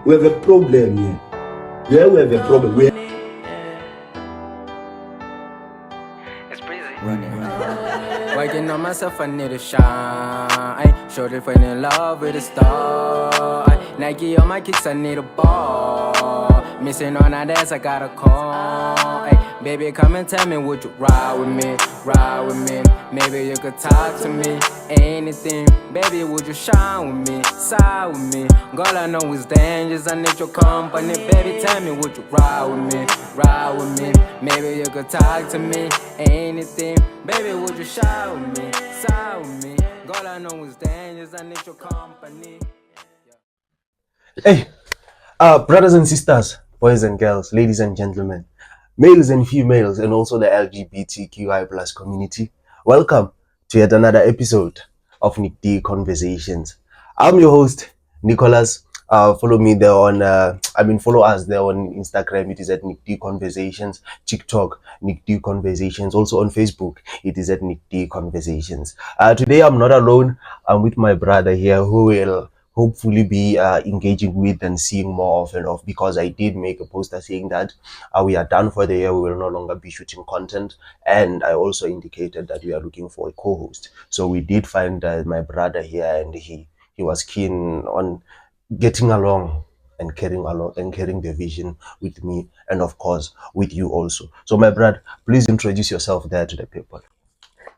We have a problem here. Yeah, we have a problem. Working on myself, I need to shine. Shorty falling in love with a star. Nike on my kicks, I need a ball. Missing on that ass, I got a call. Baby, come and tell me, would you ride with me? Ride with me. Maybe you could talk to me. Anything, baby, would you shine with me? Side with me. Girl, I know it's dangerous, I need your company. Baby, tell me, would you ride with me? Ride with me. Maybe you could talk to me. Anything, baby, would you shine with me? Side with me. Girl, I know it's dangerous, I need your company. Hey, brothers and sisters, boys and girls, ladies and gentlemen, males and females, and also the LGBTQI plus community, welcome to yet another episode of Nick D Conversations. I'm your host, Nicholas. Follow me there on, follow us there on Instagram. It is at Nick D Conversations. TikTok, Nick D Conversations. Also on Facebook, it is at Nick D Conversations. Today I'm not alone. I'm with my brother here who will hopefully be engaging with and seeing more of and of, because I did make a poster saying that we are done for the year. We will no longer be shooting content, and I also indicated that we are looking for a co-host. So we did find my brother here, and he was keen on getting along and carrying the vision with me, and of course with you also. So my brother, please introduce yourself there to the people.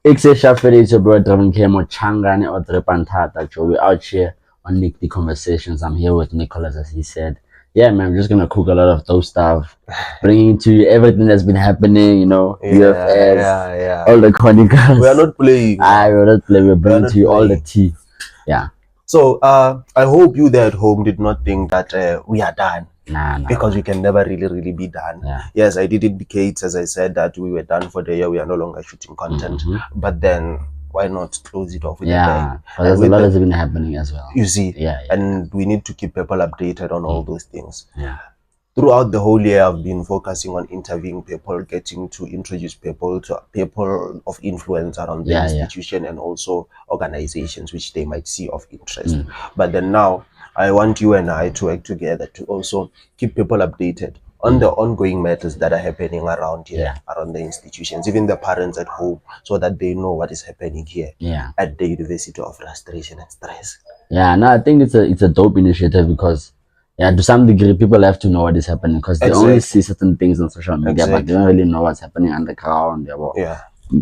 Exploitation, bro. Changane or Trepantata. We're out here on Nick the Conversations. I'm here with Nicholas, as he said. Yeah, man, we're just gonna cook a lot of those stuff, bringing to you everything that's been happening. UFS, all the chronicles. We are not playing. We're not playing. We're bringing to you all the tea. Yeah. So I hope you there at home did not think that we are done. Nah. Because we can never really be done. Yeah. Yes, I did indicate, as I said, that we were done for the year. We are no longer shooting content. But then why not close it off with a bang? There's a lot that's been happening as well. You see, yeah. And we need to keep people updated on all those things. Yeah. Throughout the whole year, I've been focusing on interviewing people, getting to introduce people to people of influence around the institution and also organizations which they might see of interest. But then now, I want you and I to work together to also keep people updated on the ongoing matters that are happening around here, around the institutions, even the parents at home, so that they know what is happening here at the University of Frustration and Stress. Yeah, no, I think it's a dope initiative because, to some degree, people have to know what is happening because they only see certain things on social media, but they don't really know what's happening underground.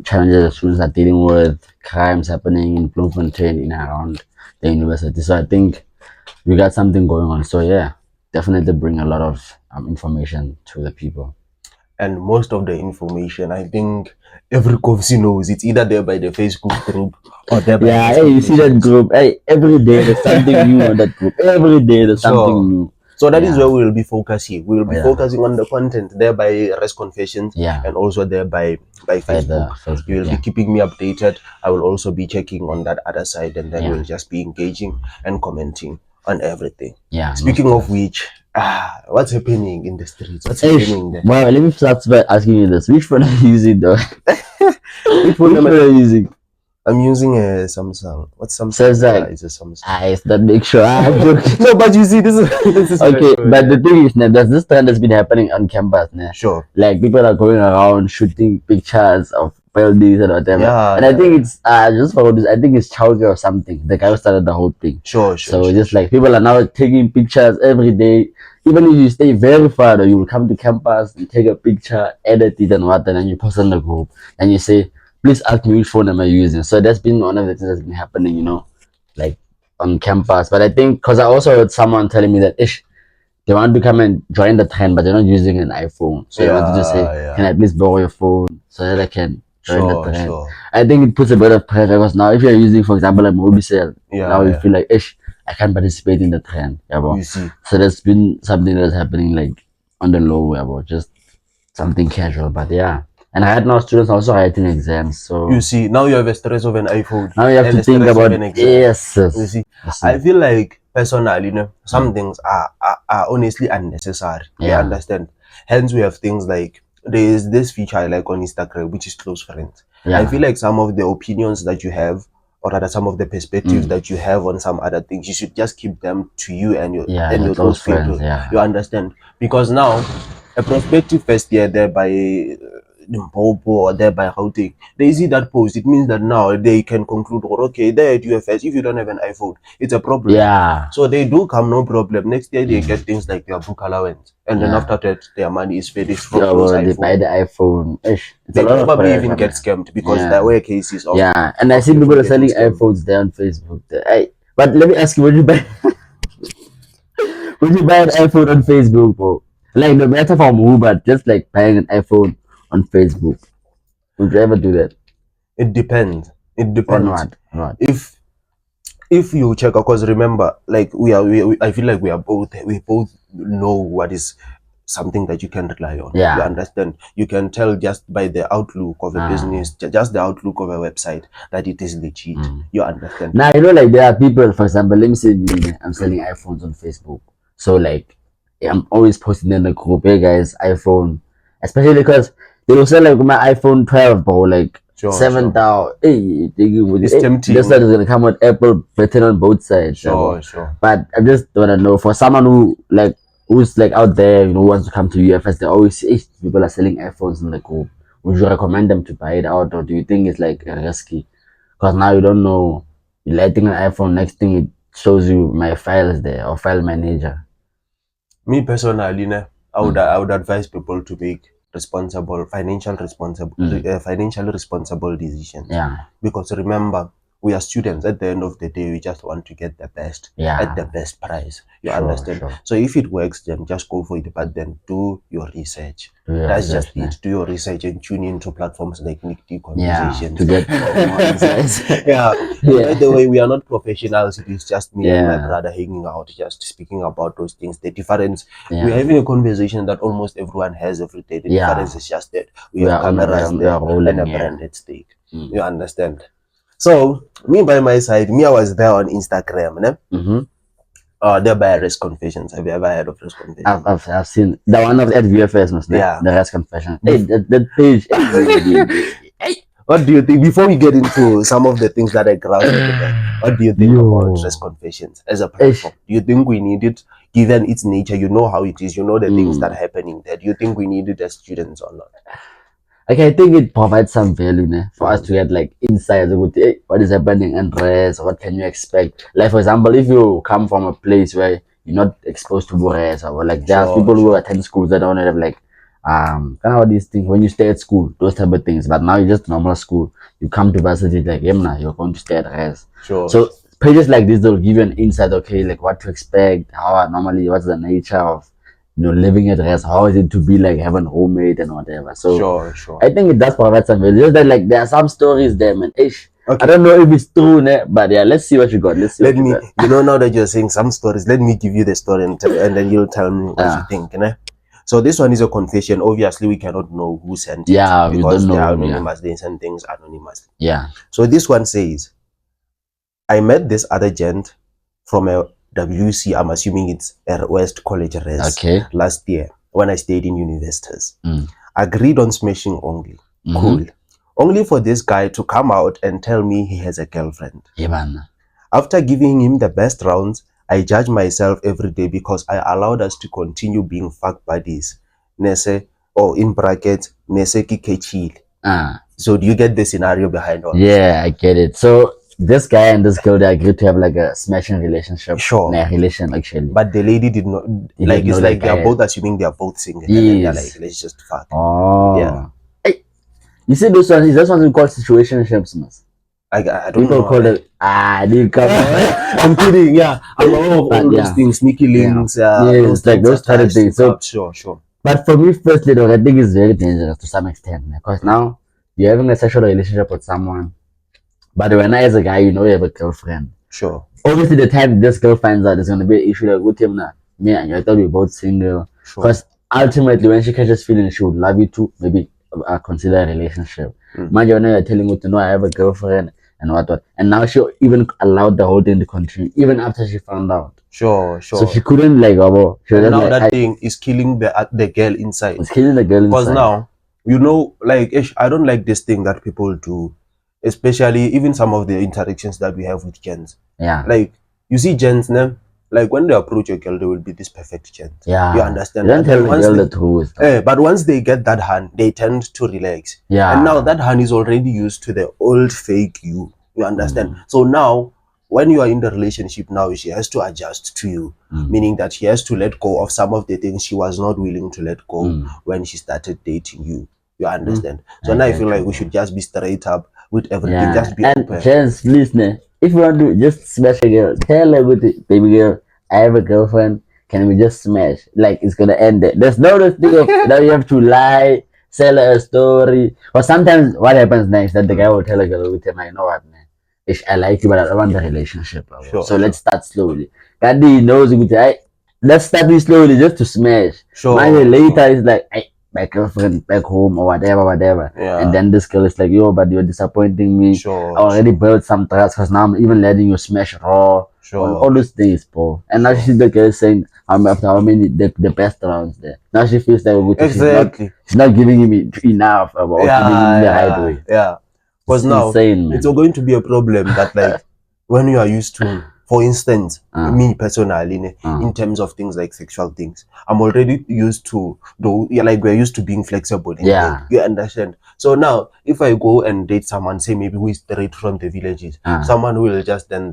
Challenges that students are dealing with, crimes happening in Bloemfontein in around the university. So I think we got something going on. So definitely bring a lot of information to the people. And most of the information, I think every COVC knows. It's either there by the Facebook group or there by you see that group. Hey, every day there's something new on that group. Every day there's something new. So that is where we will be focusing. We will be focusing on the content there by Rest Confessions and also there by Facebook. You will be keeping me updated. I will also be checking on that other side, and then we'll just be engaging and commenting on everything. Speaking of which, what's happening in the streets? What's happening there? Well, let me start by asking you this. Which phone are you using though? Which phone are you using? I'm using a Samsung. What's Samsung? Samsung. It's a Samsung. It's that big sure. No, but you see, this is okay. But the thing is, there's this trend that's been happening on campus. Sure. Like people are going around shooting pictures of buildings and whatever. And I think it's just for this. I think it's Chowder or something. The guy who started the whole thing. Sure. So just like people are now taking pictures every day. Even if you stay very far, or you will come to campus and take a picture, edit it and what, and then you post on the group and you say, please ask me which phone am I using. So that's been one of the things that's been happening, like on campus. But I think because I also heard someone telling me that they want to come and join the trend, but they're not using an iPhone. So they want to just say, can I please borrow your phone so that I can join the trend? I think it puts a bit of pressure because now if you're using, for example, a Mobicel, now you feel like, I can't participate in the trend. You see. So there's been something that's happening like on the low, just something casual. But and right now students also writing exams. So you see, now you have a stress of an iPhone. Now you have to think about yes. You see, I feel like personally, some things are honestly unnecessary. You understand? Hence, we have things like there is this feature I like on Instagram, which is close friends. I feel like some of the opinions that you have or rather some of the perspectives that you have on some other things, you should just keep them to you and your your close friends. people. You understand? Because now a prospective first year there by Limpopo or there by Gauteng, they see that post. It means that now they can conclude, okay, there at UFS, if you don't have an iPhone, it's a problem. Yeah. So they do come, no problem. Next year they get things like their book allowance, and then after that their money is finished from those They iPhone. buy the iPhone. They probably even get scammed because there were cases of and I see people are selling iPhones there on Facebook. But let me ask you, would you buy an iPhone on Facebook, bro? Like no matter from who, but just like buying an iPhone on Facebook. Would you ever do that? It depends. It Or depends. not? If you check, because remember, like we I feel like we both know what is something that you can rely on. Yeah. You understand? You can tell just by the outlook of a business, just the outlook of a website, that it is legit. You understand? Now like there are people, for example, let me say I'm selling iPhones on Facebook. So like I'm always posting in the group, hey guys, iPhone, especially because they will sell like my iPhone 12, bro, like 7,000. Hey, it's tempting. This one is gonna come with Apple written on both sides. Sure. But I just wanna know, for someone who's like out there, wants to come to UFS, they always say people are selling iPhones in the group. Would you recommend them to buy it out, or do you think it's like risky? Because now you don't know, you're lighting an iPhone, next thing it shows you my files there, or file manager. Me personally, I would advise people to make financially responsible decisions. Yeah. Because remember, we are students. At the end of the day, we just want to get the best at the best price. You understand? Sure. So if it works, then just go for it. But then do your research. That's just it. Do your research and tune into platforms like Nick Conversations. To get more insights. By the way, we are not professionals. It is just me and my brother hanging out, just speaking about those things. The difference, we're having a conversation that almost everyone has every day. The difference is just that we have cameras there and a brand at stake. You understand? So me by my side, I was there on Instagram. There by Risk Confessions. Have you ever heard of Risk Confessions? I've seen the one of at VFS, the Risk Confession. Hey, that page. What do you think? Before we get into some of the things that I grasped today, what do you think about Risk Confessions as a platform? Do you think we need it, given its nature? You know how it is. You know the things that are happening there. Do you think we need it as students or not? Okay, I think it provides some value for us to get like insights about what is happening in rest, what can you expect. Like for example, if you come from a place where you're not exposed to rest, or like there are people who attend schools that don't have like kind of these things when you stay at school, those type of things. But now you're just normal school. You come to varsity like you're going to stay at rest. So pages like this, they'll give you an insight, okay, like what to expect, how normally, what's the nature of living at rest, how is it to be like having a roommate and whatever. So I think it does provide some value. Just that like there are some stories there, man. I don't know if it's true, but yeah, let's see what you got. Let me now that you're saying some stories, let me give you the story and then you'll tell me what you think. So this one is a confession. Obviously, we cannot know who sent it. Yeah, because we don't know. They are anonymous. They send things anonymously. Yeah. So this one says, I met this other gent from a WC, I'm assuming it's a West College Res, last year when I stayed in universities. Agreed on smashing only. Cool. Only for this guy to come out and tell me he has a girlfriend. Yeah, man. After giving him the best rounds, I judge myself every day because I allowed us to continue being fuck buddies. Nese, or in brackets, Nese ki kechil. So do you get the scenario behind all this? Yeah, I get it. So this guy and this girl, they agreed to have like a smashing relationship. Relation actually. But the lady did not it's like they are both assuming they are both single. And then they're like, let's just fuck. Yeah. Hey, you see this one we call situationships, man. I don't people know. Call it I'm kidding, I'm aware of all those things, sneaky links, it's like those kind of things. So sure. But for me personally though, I think it's very dangerous to some extent. Because now you're having a sexual relationship with someone. But when I as a guy, you have a girlfriend. Sure. Obviously, the time this girl finds out, there's going to be an issue like with him now. Me and you, I thought we were both single. Because ultimately, when she catches feelings, she would love you to maybe consider a relationship. Imagine when you're telling her to know I have a girlfriend and what. And now she even allowed the whole thing to continue, even after she found out. Sure. So she couldn't like, now like, that thing is killing the girl inside. It's killing the girl inside. Because now, like, I don't like this thing that people do. especially even some of the interactions that we have with gents. Yeah. Like you see gents now, like when they approach a girl, they will be this perfect gent. Yeah. You understand? You don't And tell then the once girl they- the truth. but once they get that hand, they tend to relax. Yeah. And now that hand is already used to the old fake you. You understand? So now, when you are in the relationship now, she has to adjust to you, meaning that she has to let go of some of the things she was not willing to let go when she started dating you. You understand? So now I feel like we should just be straight up with everything. Yeah. Just be And open. gents, please, if you want to just smash a girl, tell her with it, baby girl, I have a girlfriend. Can we just smash? Like it's gonna end there. There's no this thing of now you have to lie, sell her a story. Or sometimes what happens next that the guy will tell a girl with him, I know what man. I like you, but I don't want the relationship. Bro. Sure, So let's start slowly. Gandhi knows it. Let's start this slowly just to smash. Sure, Maybe later it's like my girlfriend back home or whatever. Yeah. And then this girl is like, yo, but you're disappointing me. Sure, I already built some trust because now I'm even letting you smash raw. Sure. All those things, bro. And now she's the girl saying, I'm after how many the best rounds there. Now she feels like Exactly. she's not giving him enough or giving him the right way. Yeah. Because It's now insane, man. it's going to be a problem that like when you are used to, for instance, me personally, in terms of things like sexual things, I'm already used to like we're used to being flexible. You understand? So now if I go and date someone, say maybe who is straight from the villages, someone will just then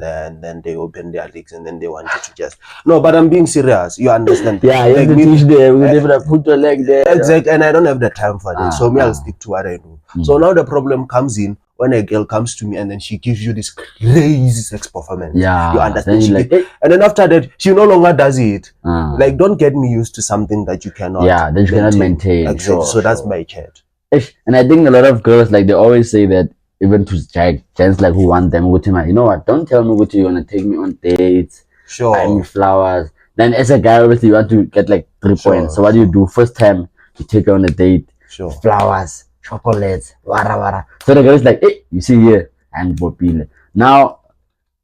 they open their legs and then they want you to just no, but I'm being serious. You understand? Yeah, you like have to teach them. They have to put your leg there. Exactly, and I don't have the time for that. So me, I'll stick to what I do. So now the problem comes in when a girl comes to me and then she gives you this crazy sex performance. Yeah, you understand? then And then after that, she no longer does it. Like, don't get me used to something that you cannot. Yeah, that you cannot maintain. Exactly. So that's my cat. And I think a lot of girls like they always say that even to gents like who want them with him, you know what? Don't tell me what you wanna take me on dates. Sure. Buy me flowers. Then as a guy, obviously you want to get like 3 points. So what do you do? First time you take her on a date. Sure. Flowers, chocolates, wara. So the girl is like, hey, you see here, I'm popular. Now,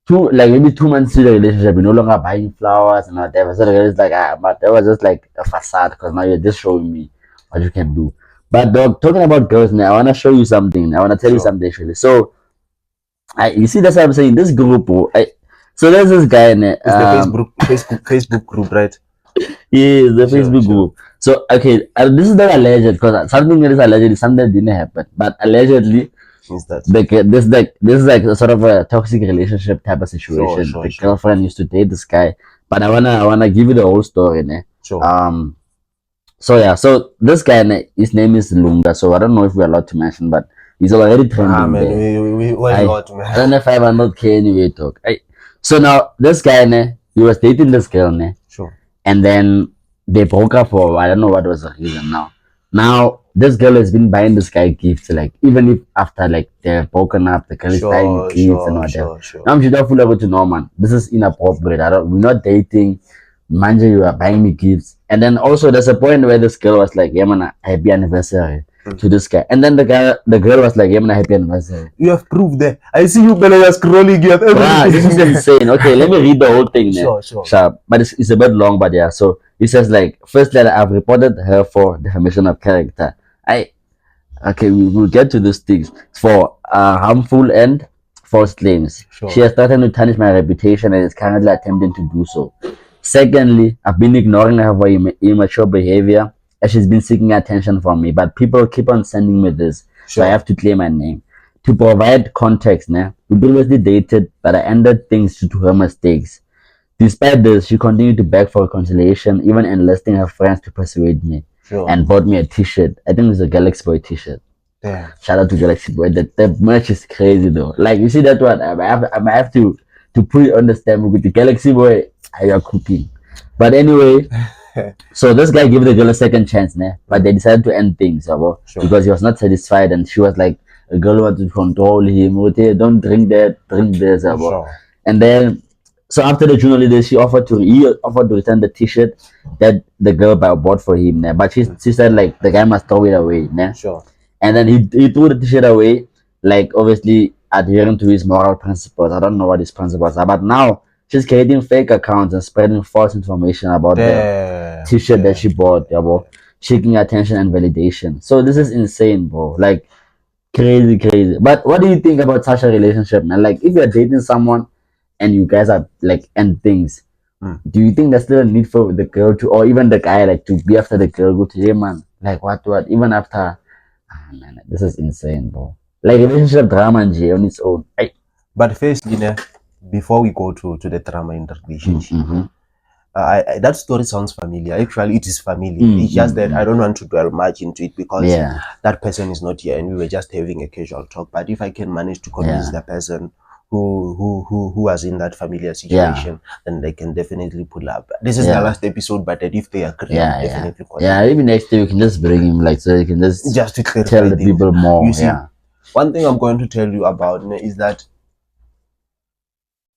maybe 2 months into the relationship, you're no longer buying flowers and whatever. So the girl is like, but that was just like a facade because now you're just showing me what you can do. But dog, talking about girls now, I want to show you something. I want to tell you something actually. So, you see, that's what I'm saying. This group, so there's this guy in it. It's the Facebook group, right? Yeah, the Facebook group. So, okay, this is not alleged because something that is alleged is something that didn't happen. But allegedly, this is like a sort of a toxic relationship type of situation. The girlfriend used to date this guy, but I wanna give you the whole story, ne? Sure. So this guy, his name is Lunga. So I don't know if we're allowed to mention, but he's already trending. Why not, man? I don't know 500K anyway. Talk. So now this guy, he was dating this girl, Sure. and then they broke up for I don't know what was the reason. Now this girl has been buying this guy gifts, like even if after like they're broken up, the girl is buying gifts and whatever. Now she's not full of it to know, man. This is inappropriate. We're not dating. Manja, you are buying me gifts. And then also there's a point where this girl was like, yeah man, happy anniversary to this guy. And then the girl was like, yeah man, happy anniversary. You have proved that. I see you better scrolling. You have everything. This is insane. Okay, let me read the whole thing. Sure. But it's a bit long, but yeah. So it says like, firstly, I've reported her for defamation of character. Okay, we'll get to these things. For harmful and false claims. Sure. She has threatened to tarnish my reputation and is currently attempting to do so. Secondly, I've been ignoring her for immature behavior as she's been seeking attention from me, but people keep on sending me this, so I have to clear my name. To provide context, we previously dated, but I ended things due to her mistakes. Despite this, she continued to beg for reconciliation, even enlisting her friends to persuade me, and bought me a t-shirt. I think it's a Galaxy Boy t-shirt. Damn. Shout out to Galaxy Boy. The merch is crazy though. Like you see that one, I have to put it on the stamp with the Galaxy Boy. You are cooking. But anyway, so this guy gave the girl a second chance, but they decided to end things because he was not satisfied, and she was like, a girl wanted to control him. Okay, don't drink that, drink this. And then, so after the June holidays, he offered to return the t-shirt that the girl bought for him, but she said like the guy must throw it away. And then he threw the t-shirt away, like obviously adhering to his moral principles. I don't know what his principles are, but now she's creating fake accounts and spreading false information about the t-shirt that she bought, seeking attention and validation. So this is insane, bro. Like, Crazy. But what do you think about such a relationship, man? Like, if you're dating someone and you guys are like end things, do you think there's still a need for the girl to, or even the guy, like, to be after the girl, go to, hey man, like what, even after, man, this is insane, bro. Like relationship drama and on its own. But firstly, before we go to the drama in the relationship, Mm-hmm. That story sounds familiar. Actually, it is familiar. It's just that I don't want to dwell much into it because that person is not here and we were just having a casual talk. But if I can manage to convince the person who was in that familiar situation, then they can definitely pull up. This is the last episode, but if they agree, definitely maybe next day we can just bring him, like, so you can just to tell the people more. You see, one thing I'm going to tell you about is that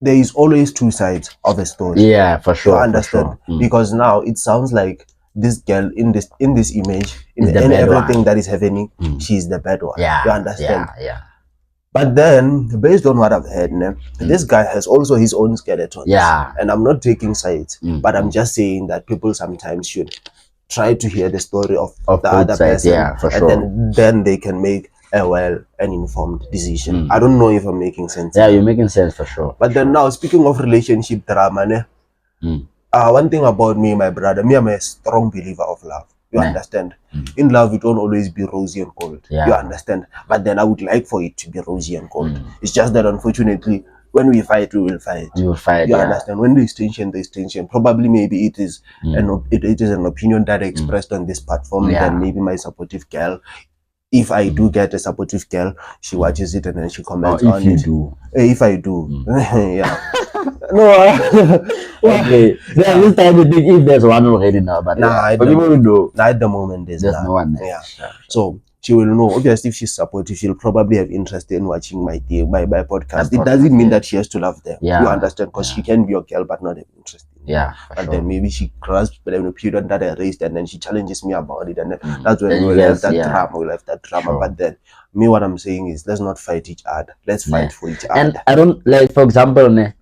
there is always two sides of a story. Yeah, for sure. You understand? Because now it sounds like this girl in this image, in everything that is happening, she's the bad one. Yeah. You understand? Yeah. But then, based on what I've heard, this guy has also his own skeletons. Yeah. And I'm not taking sides, but I'm just saying that people sometimes should try to hear the story of the other sides, person, yeah, for sure. and then they can make a well and informed decision. I don't know if I'm making sense. Yeah, you're making sense for sure. But then now, speaking of relationship drama, one thing about me, my brother, I'm a strong believer of love. You understand? In love, it won't always be rosy and cold. You understand? But then I would like for it to be rosy and cold. It's just that unfortunately, when we fight, we will fight. You will fight. You understand? When there's tension, there's tension. Probably, maybe it is it is an opinion that I expressed on this platform. Then maybe my supportive girl, if I do get a supportive girl, she watches it and then she comments on it. If I do, yeah. No. Okay. This time we think if there's one already now, but people will know. At the moment, there's no one. Yeah. So she will know. Obviously, if she's supportive, she'll probably have interest in watching my podcast. It doesn't mean that she has to love them. You understand? Because she can be your girl, but not have interest in them. But then maybe she grasps the opinion that I raised, and then she challenges me about it, and then that's when we'll have that drama. We'll have that drama. But then, what I'm saying is, let's not fight each other. Let's fight for each other. And I don't like, for example,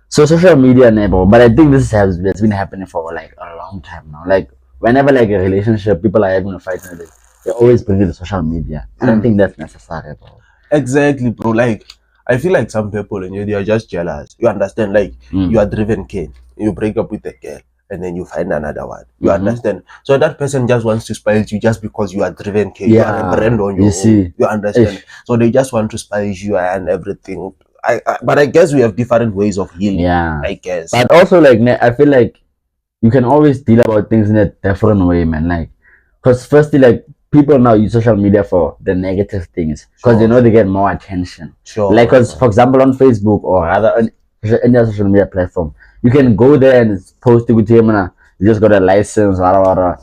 so social media, bro, but I think this has been happening for like a long time now. Like whenever like a relationship, people are having a fight, they always bring it to social media. I don't think that's necessary, bro. Exactly, bro. Like I feel like some people they are just jealous. You understand? Like you are driven kid, you break up with a girl, and then you find another one. You understand? So that person just wants to spice you just because you are driven kid. You are a brand on your own. You understand? So they just want to spice you and everything. But I guess we have different ways of healing. Yeah, I guess. But also, like, I feel like you can always deal about things in a different way, man. Like, because firstly, like, people now use social media for the negative things because they know they get more attention. Like, because for example, on Facebook or other any other social media platform, you can go there and post it with him and you just got a license,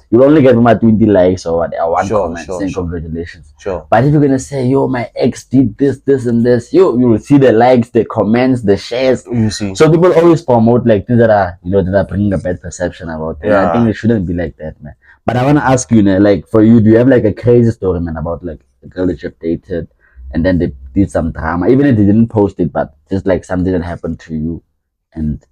you'll only get about 20 likes or whatever, one comment saying congratulations. But if you're gonna say, yo, my ex did this, and this, you will see the likes, the comments, the shares. You see. So people always promote like things that are, that are bringing a bad perception about it. I think it shouldn't be like that, man. But I wanna ask you, like, for you, do you have like a crazy story, man, about like a girl that you've dated and then they did some drama, even if they didn't post it, but just like something that happened to you? And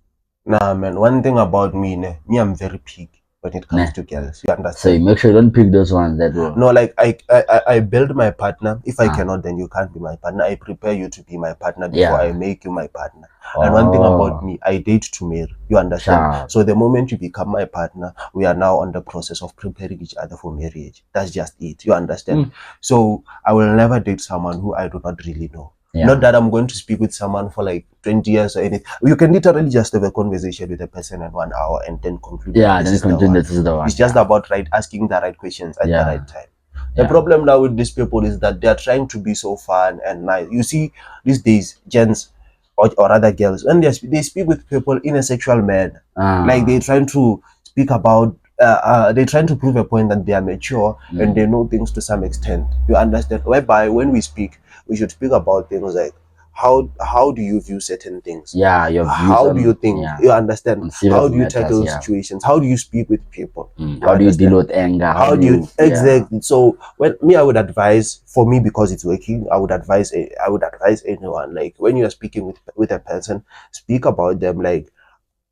nah, man, one thing about me, I'm very picky when it comes to girls. You understand? So you make sure you don't pick those ones that will. No, like I build my partner. If I cannot, then you can't be my partner. I prepare you to be my partner before I make you my partner. And one thing about me, I date to marry. You understand? So the moment you become my partner, we are now on the process of preparing each other for marriage. That's just it. You understand? So I will never date someone who I do not really know. Not that I'm going to speak with someone for like 20 years or anything. You can literally just have a conversation with a person in 1 hour and then conclude. This is the one. It's just about asking the right questions at the right time. The problem now with these people is that they are trying to be so fun and nice. You see, these days, gents or other girls, when they speak with people in a sexual manner, like they're trying to speak about. They're trying to prove a point that they are mature and they know things to some extent. You understand? Whereby when we speak, we should speak about things like how do you view certain things? How do you think? You understand? How do you tackle situations? How do you speak with people? How do you deal with anger? How do you exactly? So when I would advise, for me, because it's working, I would advise anyone, like when you are speaking with a person, speak about them like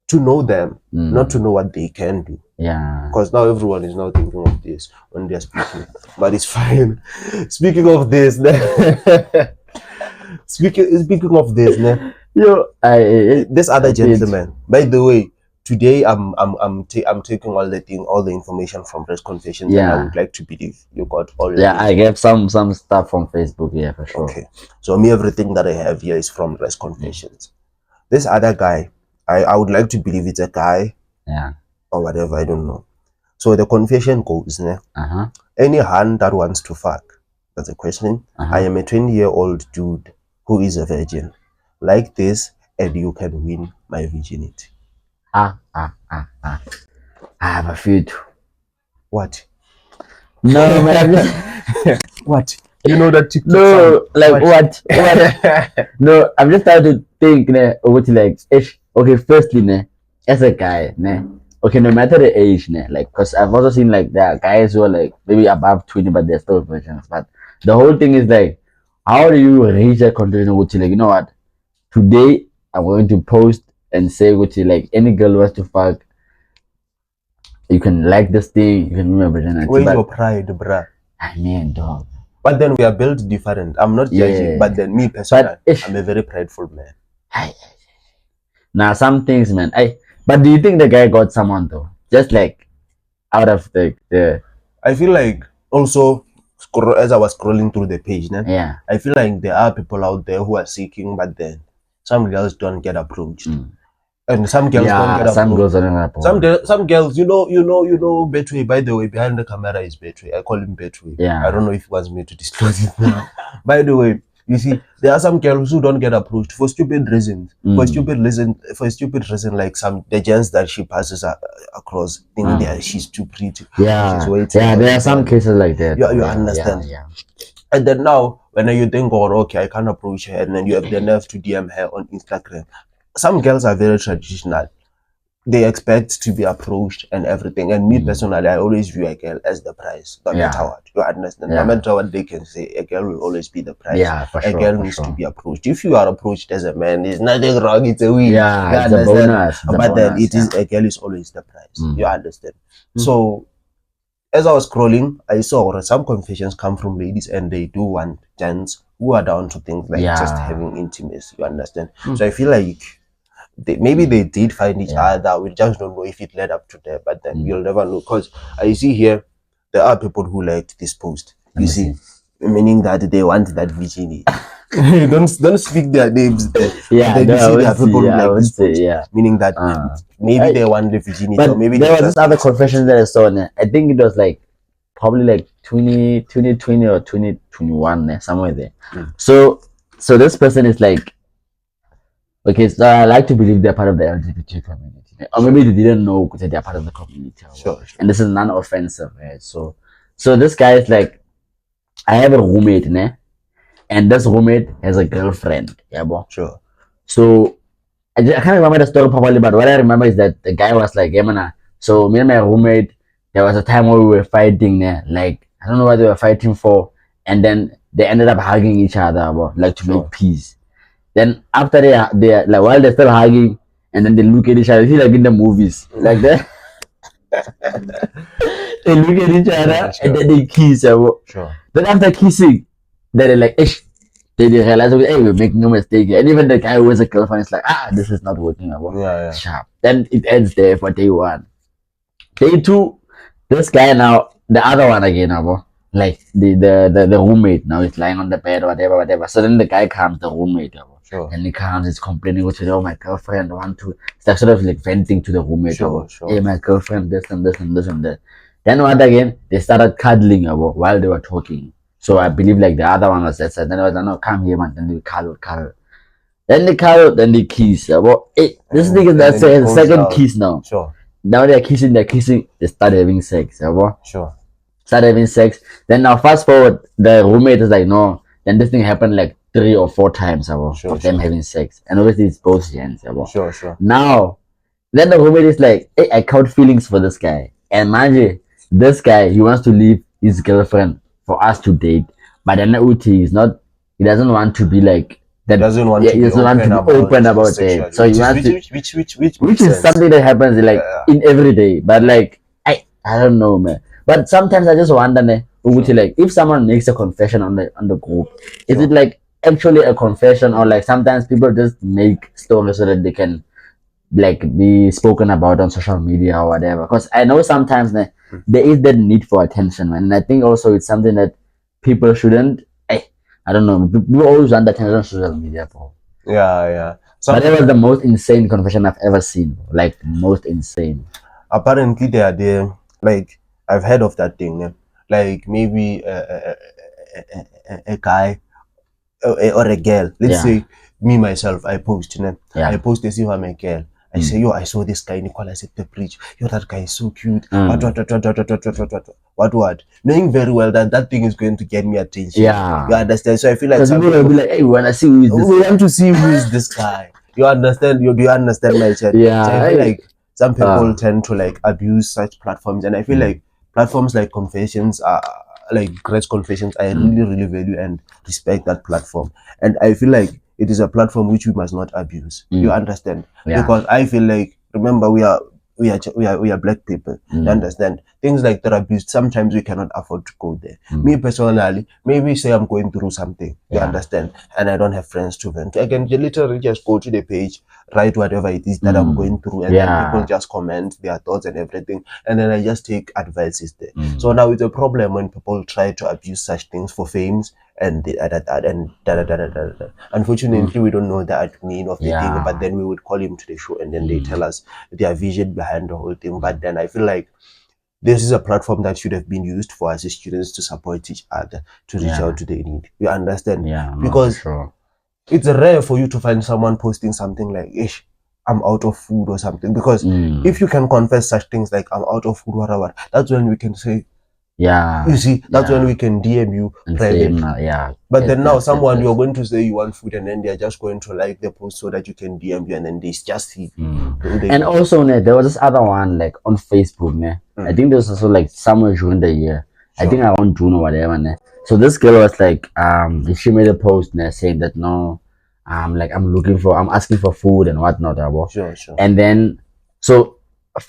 to know them, Mm. not to know what they can do. Yeah. Because now everyone is now thinking of this when they're speaking. But it's fine. Speaking of this, speaking of this, Yo, this other gentleman. By the way, today I'm taking all the information from press confessions, and I would like to believe you got all. Yeah, I gave some stuff from Facebook. Yeah, for sure. Okay, so me, everything that I have here is from press confessions. This other guy, I would like to believe it's a guy. Yeah. Or whatever, I don't know. So the confession goes, Uh-huh. any hand that wants to fuck. That's a question. Uh-huh. I am a 20-year-old dude who is a virgin. Like this, and you can win my virginity. I have a few too. What? No, man. What? You know that TikTok No, song? like what? No, I'm just trying to think, like, okay, firstly, as a guy, okay, no matter the age, like, because I've also seen, like, there are guys who are, like, maybe above 20, but they're still virgins. But the whole thing is, like, how do you reach a conclusion, like, you know what? Today, I'm going to post and say, like, any girl who wants to fuck, you can like this thing, you can remember virginity. Where's your pride, bruh? I mean, dog. But then we are built different. I'm not judging, but then me personally, I'm a very prideful man. Now some things, man. But do you think the guy got someone though? Just like out of the I feel like also as I was scrolling through the page, yeah, I feel like there are people out there who are seeking, but then some girls don't get approached. And some girls don't get approached. Some girls don't get approached. Some girls, you know, Betway. By the way, behind the camera is Betway. I call him Betway. Yeah. I don't know if he wants me to disclose it now. By the way, you see, there are some girls who don't get approached for stupid reasons. For stupid reason, like the gents that she passes across, think that she's too pretty. Yeah. She's waiting. Yeah, there are some cases like that. You understand? Yeah. And then now, when you think, oh, okay, I can't approach her, and then you have the nerve to DM her on Instagram. Some girls are very traditional. They expect to be approached and everything. And me personally, I always view a girl as the prize. No matter what. You understand? No matter what they can say, a girl will always be the prize. Yeah, for sure. A girl needs to be approached. If you are approached as a man, there's nothing wrong. It's a win. Yeah, it's a bonus. But then a girl is always the prize. You understand? So as I was scrolling, I saw some confessions come from ladies, and they do want gents who are down to things like just having intimacy. You understand? So I feel like maybe they did find each other. We just don't know if it led up to there, but then you'll never know. Because I see here, there are people who liked this post. You see, meaning that they want that virginity. don't speak their names. Yeah, then you see there are people who like this post. Yeah. Meaning that maybe they want the virginity, but or maybe there was this other confession that I saw. I think it was like probably like 2020 or 2021, somewhere there. So this person is like, okay, so I like to believe they're part of the LGBT community, or maybe they didn't know that they're part of the community. Sure. And this is non-offensive, right? So this guy is like, I have a roommate, and this roommate has a girlfriend. Yeah, bro. Sure. So I can't remember the story properly, but what I remember is that the guy was like, so me and my roommate, there was a time where we were fighting, like I don't know what they were fighting for, and then they ended up hugging each other, bro, like to make peace. Then after they like while they're still hugging, and then they look at each other, see like in the movies, like that. They look at each other and then they kiss. Sure. Then after kissing, then they're like, ish. They realize, hey, we're making a mistake here. And even the guy who has a girlfriend is like, this is not working. Yeah. Sharp. Then it ends there for day one. Day two, this guy now, the other one again, like the roommate now is lying on the bed or whatever. So then the guy comes, the roommate, Sure. And he comes, he's complaining, oh, my girlfriend want to, it's like sort of like venting to the roommate. Sure. Hey, my girlfriend, this and this and this and that. Then what again? They started cuddling while they were talking. So I believe like the other one was that side. Then I was like, no, come here, man. Then they cuddle. Then they cuddle, then they kiss. Hey, this thing is the second kiss now. Sure. Now they're kissing, they start having sex. Sure. Start having sex. Then now fast forward, the roommate is like, no. Then this thing happened like 3 or 4 times of them having sex. And obviously it's both gents. Sure. Now, then the roommate is like, hey, I count feelings for this guy. And mind you, this guy, he wants to leave his girlfriend for us to date. But then he doesn't want to be like that doesn't want yeah, to be doesn't want to be open about sexuality. it. So you want to, which which makes is sense. something that happens like in every day. But like I don't know, man. But sometimes I just wonder, ne, like if someone makes a confession on the group, is it like actually a confession, or like sometimes people just make stories so that they can like be spoken about on social media or whatever? Because I know sometimes there is that need for attention, man. And I think also it's something that people shouldn't. I don't know. People always want attention on social media, bro. Yeah. But that was the most insane confession I've ever seen. Like most insane. Apparently, they are there. Like I've heard of that thing. Like maybe a guy or a girl. Let's say me myself. I post. I post as if I'm a girl. I say, yo, I saw this guy Nicholas at the bridge. Yo, that guy is so cute. What? Knowing very well that that thing is going to get me attention. Yeah. You understand? So I feel like some people will be like, hey, we wanna see who is this. We want to see who is this guy. You understand? Do you understand my chat? Yeah. So I feel like some people tend to like abuse such platforms, and I feel like platforms like Confessions are like Great Confessions. I really value and respect that platform, and I feel like it is a platform which we must not abuse. You understand? Yeah. Because I feel like, remember, we are black people. You understand? Things like that abuse, sometimes we cannot afford to go there. Me personally, maybe say I'm going through something, you understand, and I don't have friends to vent. I can literally just go to the page, write whatever it is that I'm going through, and then people just comment their thoughts and everything, and then I just take advices there. So now it's a problem when people try to abuse such things for fames and unfortunately we don't know the admin of the thing, but then we would call him to the show and then they tell us their vision behind the whole thing. But then I feel like this is a platform that should have been used for us as students to support each other, to reach out to the need. You understand? Because it's rare for you to find someone posting something like, ish, I'm out of food or something. Because if you can confess such things like I'm out of food, whatever, that's when we can say, you see, that's when we can DM you privately. But then now someone you're going to say you want food, and then they're just going to like the post so that you can DM you, and then they just see. And also, there was this other one like on Facebook. I think this was also like somewhere during the year. I think around June or whatever. So this girl was like, she made a post saying that no, I'm asking for food and whatnot. Sure. And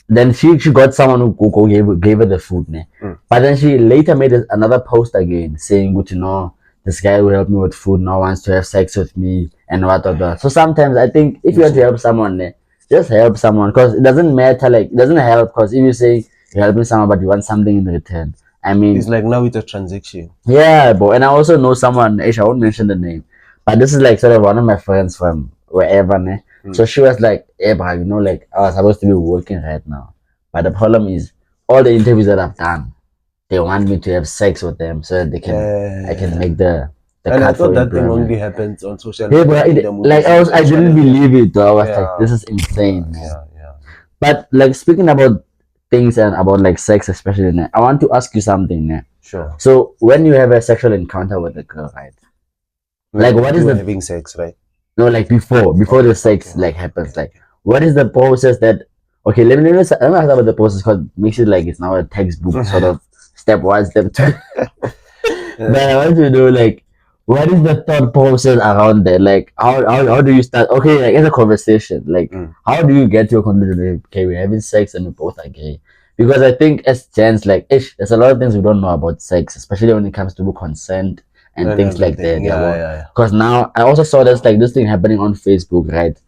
then she got someone who gave her the food. But then she later made another post again saying, good to know, this guy will help me with food, now wants to have sex with me and what. So sometimes I think if you want to help someone, just help someone, because it doesn't matter, like it doesn't help, because if you say you're helping someone but you want something in return, I mean, it's like now it's a transaction. Yeah, but and I also know someone, I won't mention the name, but this is like sort of one of my friends from wherever. So she was like, hey bro, like I was supposed to be working right now, but the problem is all the interviews that I've done, they want me to have sex with them so that I can make the and I thought that thing only happens on social media. I didn't believe it though. I was like, this is insane, man. But like speaking about things and about like sex especially, I want to ask you something. Sure. So when you have a sexual encounter with a girl, right? Like what is having sex, right? No, like before the sex like happens, like what is the process that? Okay, let me ask about the process, because it makes it like it's now a textbook sort of step 1, step 2. But I want to know, like, what is the thought process around that? Like, how do you start? Okay, like it's a conversation. Like, how do you get to a conclusion? Okay, we're having sex and we both agree. Because I think as gents, like, there's a lot of things we don't know about sex, especially when it comes to consent and things like that. Yeah. Because now I also saw there's like this thing happening on Facebook, right?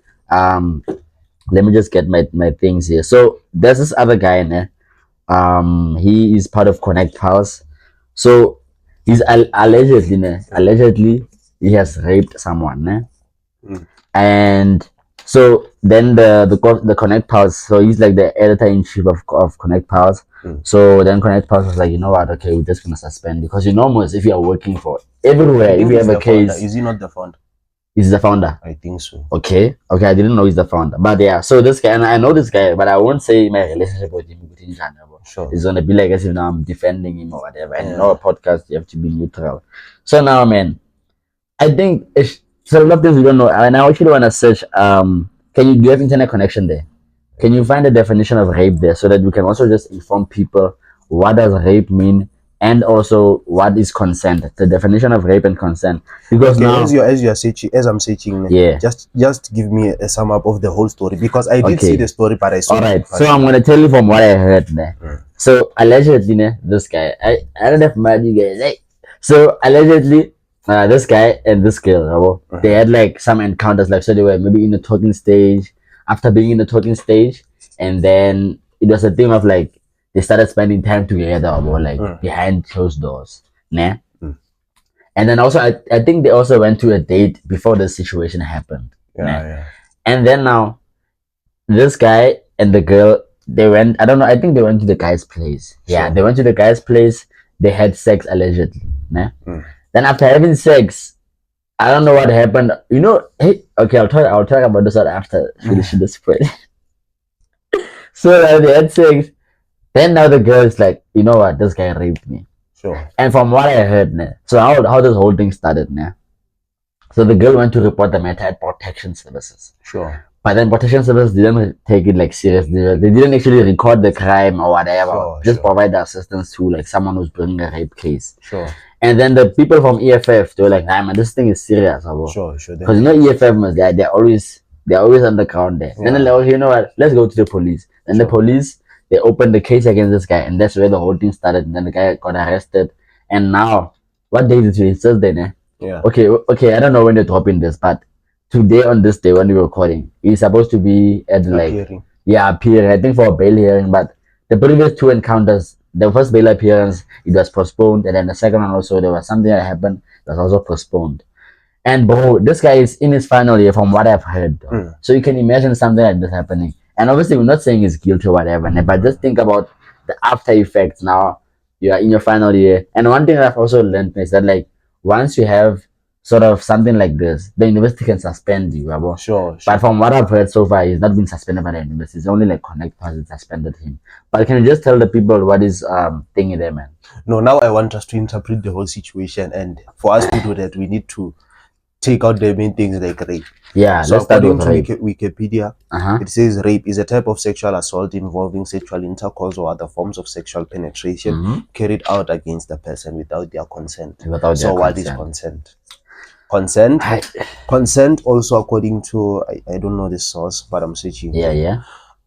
Let me just get my things here. So there's this other guy, he is part of Connect House. So he's allegedly he has raped someone, and so then the Connect House, so he's like the editor-in-chief of Connect House. So then Connect House was like, you know what, okay, we're just gonna suspend, because most if you are working for everywhere, if you have a case, is he not the founder? He's the founder. I think so. Okay, I didn't know he's the founder, but yeah. So this guy, and I know this guy, but I won't say my relationship with him. Sure. It's gonna be like as if now I'm defending him or whatever. And a podcast, you have to be neutral. So now, man, I think so a lot of things we don't know, and I actually want to search. Do you have internet connection there? Can you find the definition of rape there, so that we can also just inform people what does rape mean, and also what is consent, the definition of rape and consent. Because Okay, now, as you are searching, as I'm searching, yeah, just give me a sum up of the whole story, because I did see okay, the story, but I saw all it right. So partially. I'm gonna tell you from what I heard. Ne? So allegedly, ne, this guy, I don't have mad you guys. Eh? So allegedly, this guy and this girl, they had like some encounters. Like, so they were maybe in the talking stage. After being in the talking stage, and then it was a thing of like they started spending time together, or like behind closed doors. Ne? And then also, I think they also went to a date before the situation happened. Ne? Yeah. And then now, this guy and the girl, they went, I don't know, I think they went to the guy's place. Yeah, Sure. they went to the guy's place. They had sex allegedly. Ne? Then after having sex, I don't know what happened. You know, hey, okay, I'll talk about this one after finishing the spread. So they had sex. Then now the girl is like, you know what, this guy raped me. Sure. And from what I heard, ne, so how this whole thing started, ne? So the girl went to report the matter at protection services. Sure. But then protection services didn't take it like seriously. They didn't actually record the crime or whatever. Just provide the assistance to like someone who's bringing a rape case. Sure. And then the people from EFF, they were like, nah man, this thing is serious. Sure. Because you know EFF must, they're always underground there. Then they're like, okay, you know what, let's go to the police. Then the police, they opened the case against this guy, and that's where the whole thing started. And then the guy got arrested. And now, what day is it today? It's Thursday, ne? Yeah. Okay, I don't know when they're dropping this, but today on this day when we're recording, he's supposed to be at like Appearing. appearing, I think for a bail hearing. But the previous two encounters, the first bail appearance, it was postponed, and then the second one also, there was something that happened that was also postponed. And bro, this guy is in his final year from what I've heard. So you can imagine something like this happening. And obviously we're not saying he's guilty or whatever, but just think about the after effects. Now you are in your final year. And one thing I've also learned is that like once you have sort of something like this, the university can suspend you. Sure. But from what I've heard so far, he's not been suspended by the university. It's only like Connect Person suspended him. But can you just tell the people what is thingy there, man? No, now I want us to interpret the whole situation, and for us to do that, we need to take out the main things like rape. Yeah, so let's start with according to rape. Wikipedia, it says rape is a type of sexual assault involving sexual intercourse or other forms of sexual penetration carried out against the person without their consent. What is consent? Consent also, according to I don't know the source, but I'm searching.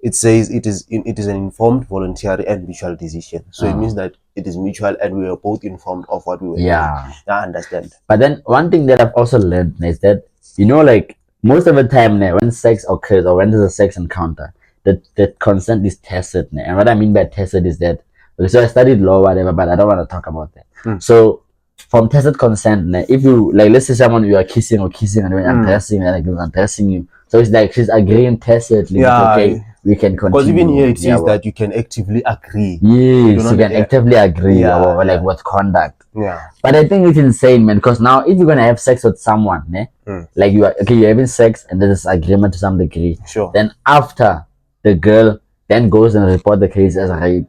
It says it is an informed, voluntary, and mutual decision. So it means that it is mutual, and we were both informed of what we were doing. I understand. But then one thing that I've also learned is that, you know, like most of the time when sex occurs or when there's a sex encounter, the consent is tested. And what I mean by tested is that, so I studied law, whatever, but I don't want to talk about that. So from tested consent, if you like, let's say someone you are kissing and then undressing and like undressing you, so it's like she's agreeing tacitly. Okay, we can continue. Because even here it says that you can actively agree. Yes, you can actively agree or like with conduct. But I think it's insane, man, because now if you're gonna have sex with someone, like you're having sex and there's agreement to some degree. Then after the girl then goes and report the case as rape.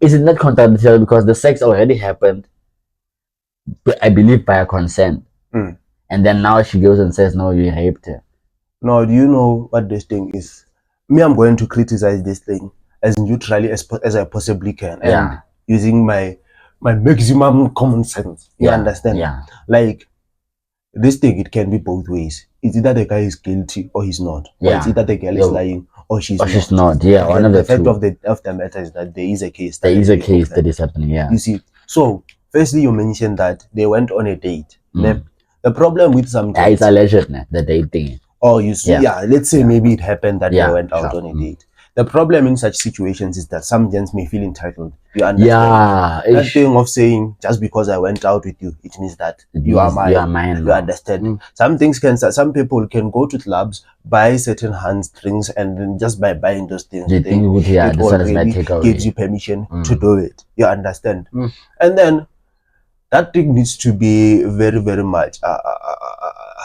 Is it not contradictory because the sex already happened, I believe by a consent, and then now she goes and says no, you raped her. No, do you know what this thing is? Me, I'm going to criticize this thing as neutrally as I possibly can, and using my maximum common sense. You understand? Like this thing, it can be both ways. It's either the guy is guilty or he's not. Or it's either the girl is lying or she's not. One of the fact two. of the matter is that there is a case. There is a case that is happening. You see, so firstly, you mentioned that they went on a date. The problem with some dates, it's alleged, the date thing. Oh, you see, let's say maybe it happened that they went out on a date. The problem in such situations is that some gents may feel entitled. You understand? That thing of saying, just because I went out with you, it means that you are mine. You understand? Some people can go to clubs, buy certain hand strings, and then just by buying those things, it already gives you permission to do it. You understand? And then that thing needs to be very, very much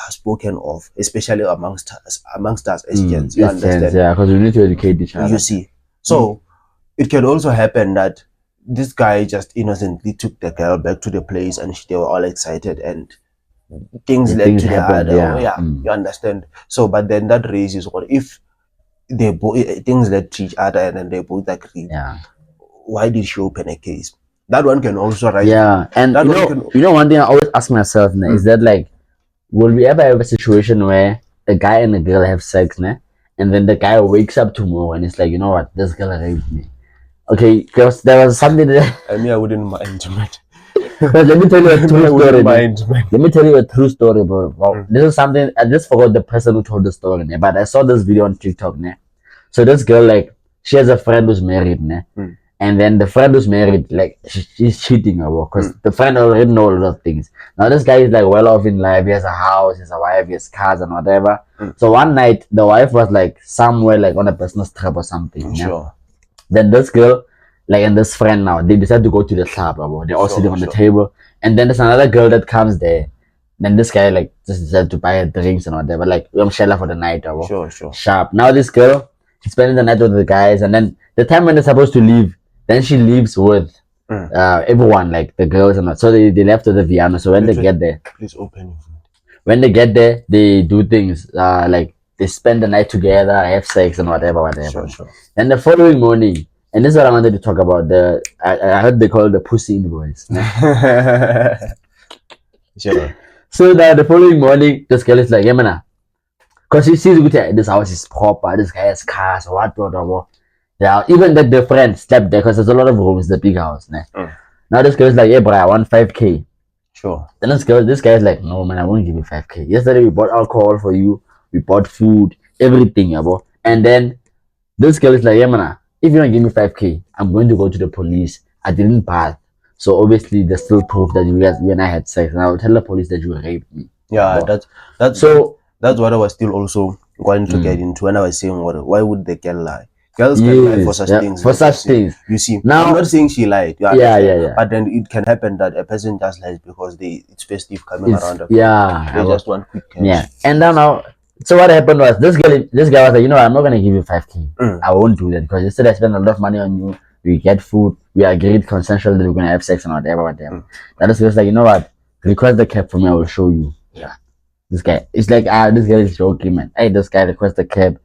spoken of, especially amongst us as gents. You understand? Because we need to educate each other. You see, so it can also happen that this guy just innocently took the girl back to the place, and they were all excited, and things led to the other. You understand? So, but then that raises what if they both things led to each other, and then they both agree. Why did she open a case? That one can also rise. Yeah, and That you one know, can. you know, one thing I always ask myself, ne, is that like, will we ever have a situation where a guy and a girl have sex, ne, and then the guy wakes up tomorrow and it's like, you know what, this girl raped me. Okay, because there was something that. I mean, I wouldn't mind, man. But let me tell you a true I story. wouldn't ne. mind, man. Let me tell you a true story, bro. Wow, this is something I just forgot the person who told the story, ne, but I saw this video on TikTok, ne. So this girl, like, she has a friend who's married, ne, and then the friend who's married, like, she's cheating her, because the friend already know a lot of things. Now this guy is like well off in life. He has a house, he has a wife, he has cars and whatever. So one night the wife was like somewhere like on a business trip or something. Yeah? Sure. Then this girl, like, and this friend now, they decide to go to the club, bro. They're all sitting on the table, and then there's another girl that comes there. Then this guy like just decided to buy her drinks and whatever, like I'm Shella for the night, bro. Sure. Sharp. Now this girl, she's spending the night with the guys, and then the time when they're supposed to leave, then she leaves with everyone, like the girls and so they left with the Viano. So when they get there, Please open your phone. when they get there, they do things like they spend the night together, have sex and whatever. Sure. And the following morning, and this is what I wanted to talk about. I heard they call it the pussy invoice. Sure. So that the following morning, this girl is like, yeah, man, because she sees this house is proper, this guy has cars, what. Yeah, even that the friend slept there because there's a lot of rooms, the big house. Now this girl is like, yeah, bro, I want 5K. Sure. Then this guy is like, no, man, I won't give you 5K. Yesterday we bought alcohol for you, we bought food, everything, yeah, bro. And then this girl is like, yeah, man, if you don't give me 5K, I'm going to go to the police. I didn't bath. So obviously there's still proof that you and I had sex, and I will tell the police that you raped me. Yeah, that's what I was still also going to get into when I was saying why would the girl lie? Girls can lie for such things. For such things. You see, now I'm not saying she lied. Yeah. But then it can happen that a person just lies because it's festive coming around. They just want quick cash. Yeah, and now. So what happened was this guy was like, you know, I'm not gonna give you 5K. I won't do that because yesterday I spent a lot of money on you. We get food. We agreed consensually that we're gonna have sex and whatever. That is just like, you know what? Request the cab for me. I will show you. Yeah. This guy. It's like this guy is joking, man. Hey, this guy requests the cab.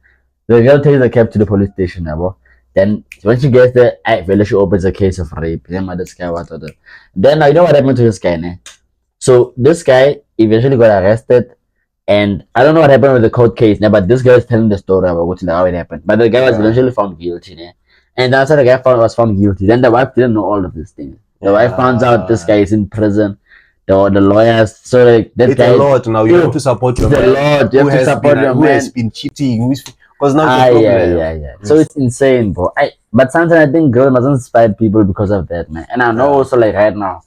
The girl takes the cab to the police station, bro. Then when she gets there, she opens a case of rape. Then this guy Then you know what happened to this guy, ne? So this guy eventually got arrested. And I don't know what happened with the court case, but this guy is telling the story about how it happened. But the guy was eventually found guilty. And after the guy was found guilty, then the wife didn't know all of these things. The wife finds out this guy is in prison. The lawyers, so like that it's guy. A lot now. You have to support your man. You have to support your man. Who has been cheating? Because now yeah. So it's insane, bro. But sometimes I think girls mustn't spite people because of that, man. And I know also like right now,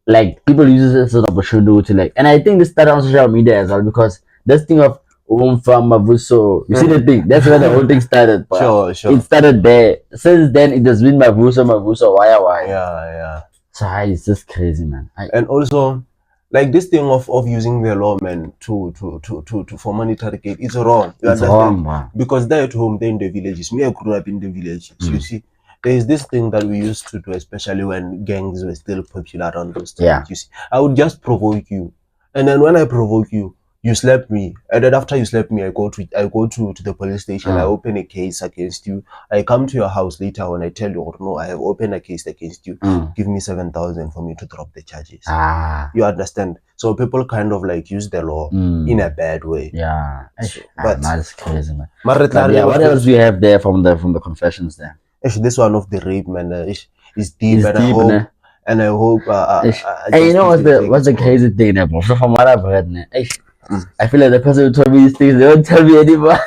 like people use this as an opportunity to like, and I think this started on social media as well because this thing of Mavuso, you see the thing, that's where the whole thing started. Sure. It started there. Since then, it has been Mavuso, why? Yeah. So it's just crazy, man. And also, like this thing of using the law, man, to for monetary gain, it's wrong. It's wrong, man. Because they're at home, they're in the villages. Me, I grew up in the villages. You see, there is this thing that we used to do, especially when gangs were still popular around those times. Yeah. You see, I would just provoke you, and then when I provoke you, you slap me, and then after you slap me, I go to the police station. I open a case against you. I come to your house later when I tell you, no, I have opened a case against you. Give me 7,000 for me to drop the charges. You understand? So people kind of like use the law in a bad way. Yeah. But that's crazy, man. But what else do you have there from the confessions there? This one of the rape, man, is deep, and I hope. Hey, you know what's the crazy thing, bro? From what I've heard, I feel like the person who told me these things, they don't tell me anymore.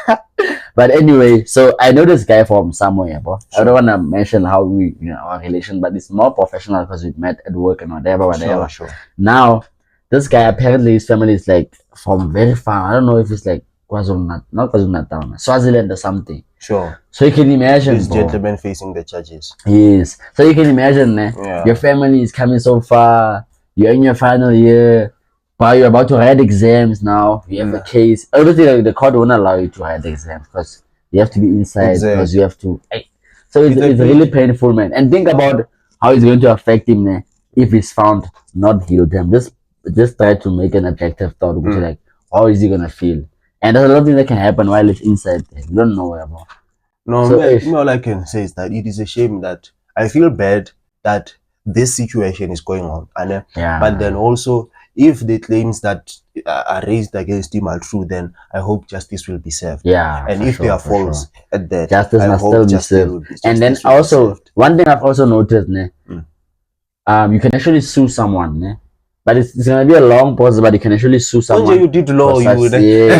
But anyway, so I know this guy from somewhere, bro. Sure. I don't want to mention how we, our relation, but it's more professional because we met at work and whatever. Sure. Now, this guy, apparently his family is like from very far. I don't know if it's like KwaZulu-Natal, Swaziland or something. Sure. So you can imagine this gentleman facing the charges. Yes. So you can imagine, your family is coming so far. You're in your final year. But you're about to write exams now. You have a case. Obviously, like, the court won't allow you to write exams because you have to be inside because you have to. So it's really painful, man. And think about how it's going to affect him if he's found not guilty. Just try to make an objective thought, which is like, how is he gonna feel? And there's a lot of things that can happen while it's inside there. You don't know where about. No, all I can say is that it is a shame that I feel bad that this situation is going on. And Yeah. but then also, if the claims that are raised against him are true, then I hope justice will be served. Yeah. And for if sure, they are for false sure. at that, Justice I must hope still be justice served. will be And then justice will be also, served. one thing I've also noticed, ne, Mm. you can actually sue someone, ne? But it's gonna be a long process, but you can actually sue someone. You did law, for you would. such- yeah,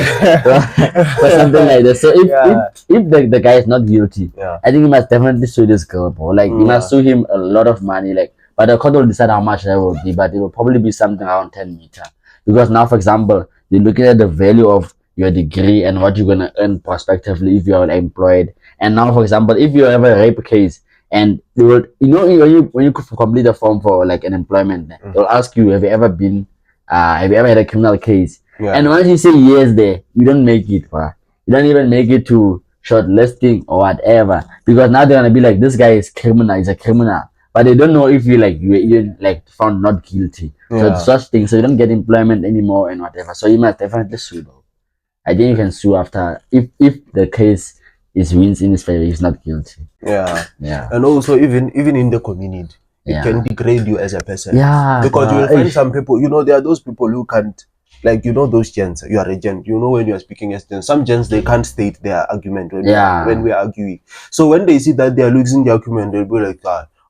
for something like this. So if the guy is not guilty, Yeah. I think you must definitely sue this girl, bro. Like you must sue him a lot of money, like. But the court will decide how much that will be, but it will probably be something around 10 meter. Because now, for example, you're looking at the value of your degree and what you're gonna earn prospectively if you're employed. And now, for example, if you have a rape case and they will, when you complete a form for like an employment, they'll ask you, have you ever had a criminal case? Yeah. And once you say yes there, you don't make it, bro. You don't even make it to shortlisting or whatever. Because now they're gonna be like, this guy is criminal, he's a criminal. But they don't know if you're like found not guilty. So Yeah. it's such things. So you don't get employment anymore and whatever. So you must definitely sue though. I think you can sue after if the case is wins in his favor, he's not guilty. Yeah. Yeah. And also even in the community, it Yeah. can degrade you as a person. Yeah. Because you will but- find some people, there are those people who can't, like, those gents, you are a gent, when you are speaking as gents, some gents, they can't state their argument when we are arguing. So when they see that they are losing the argument, they'll be like,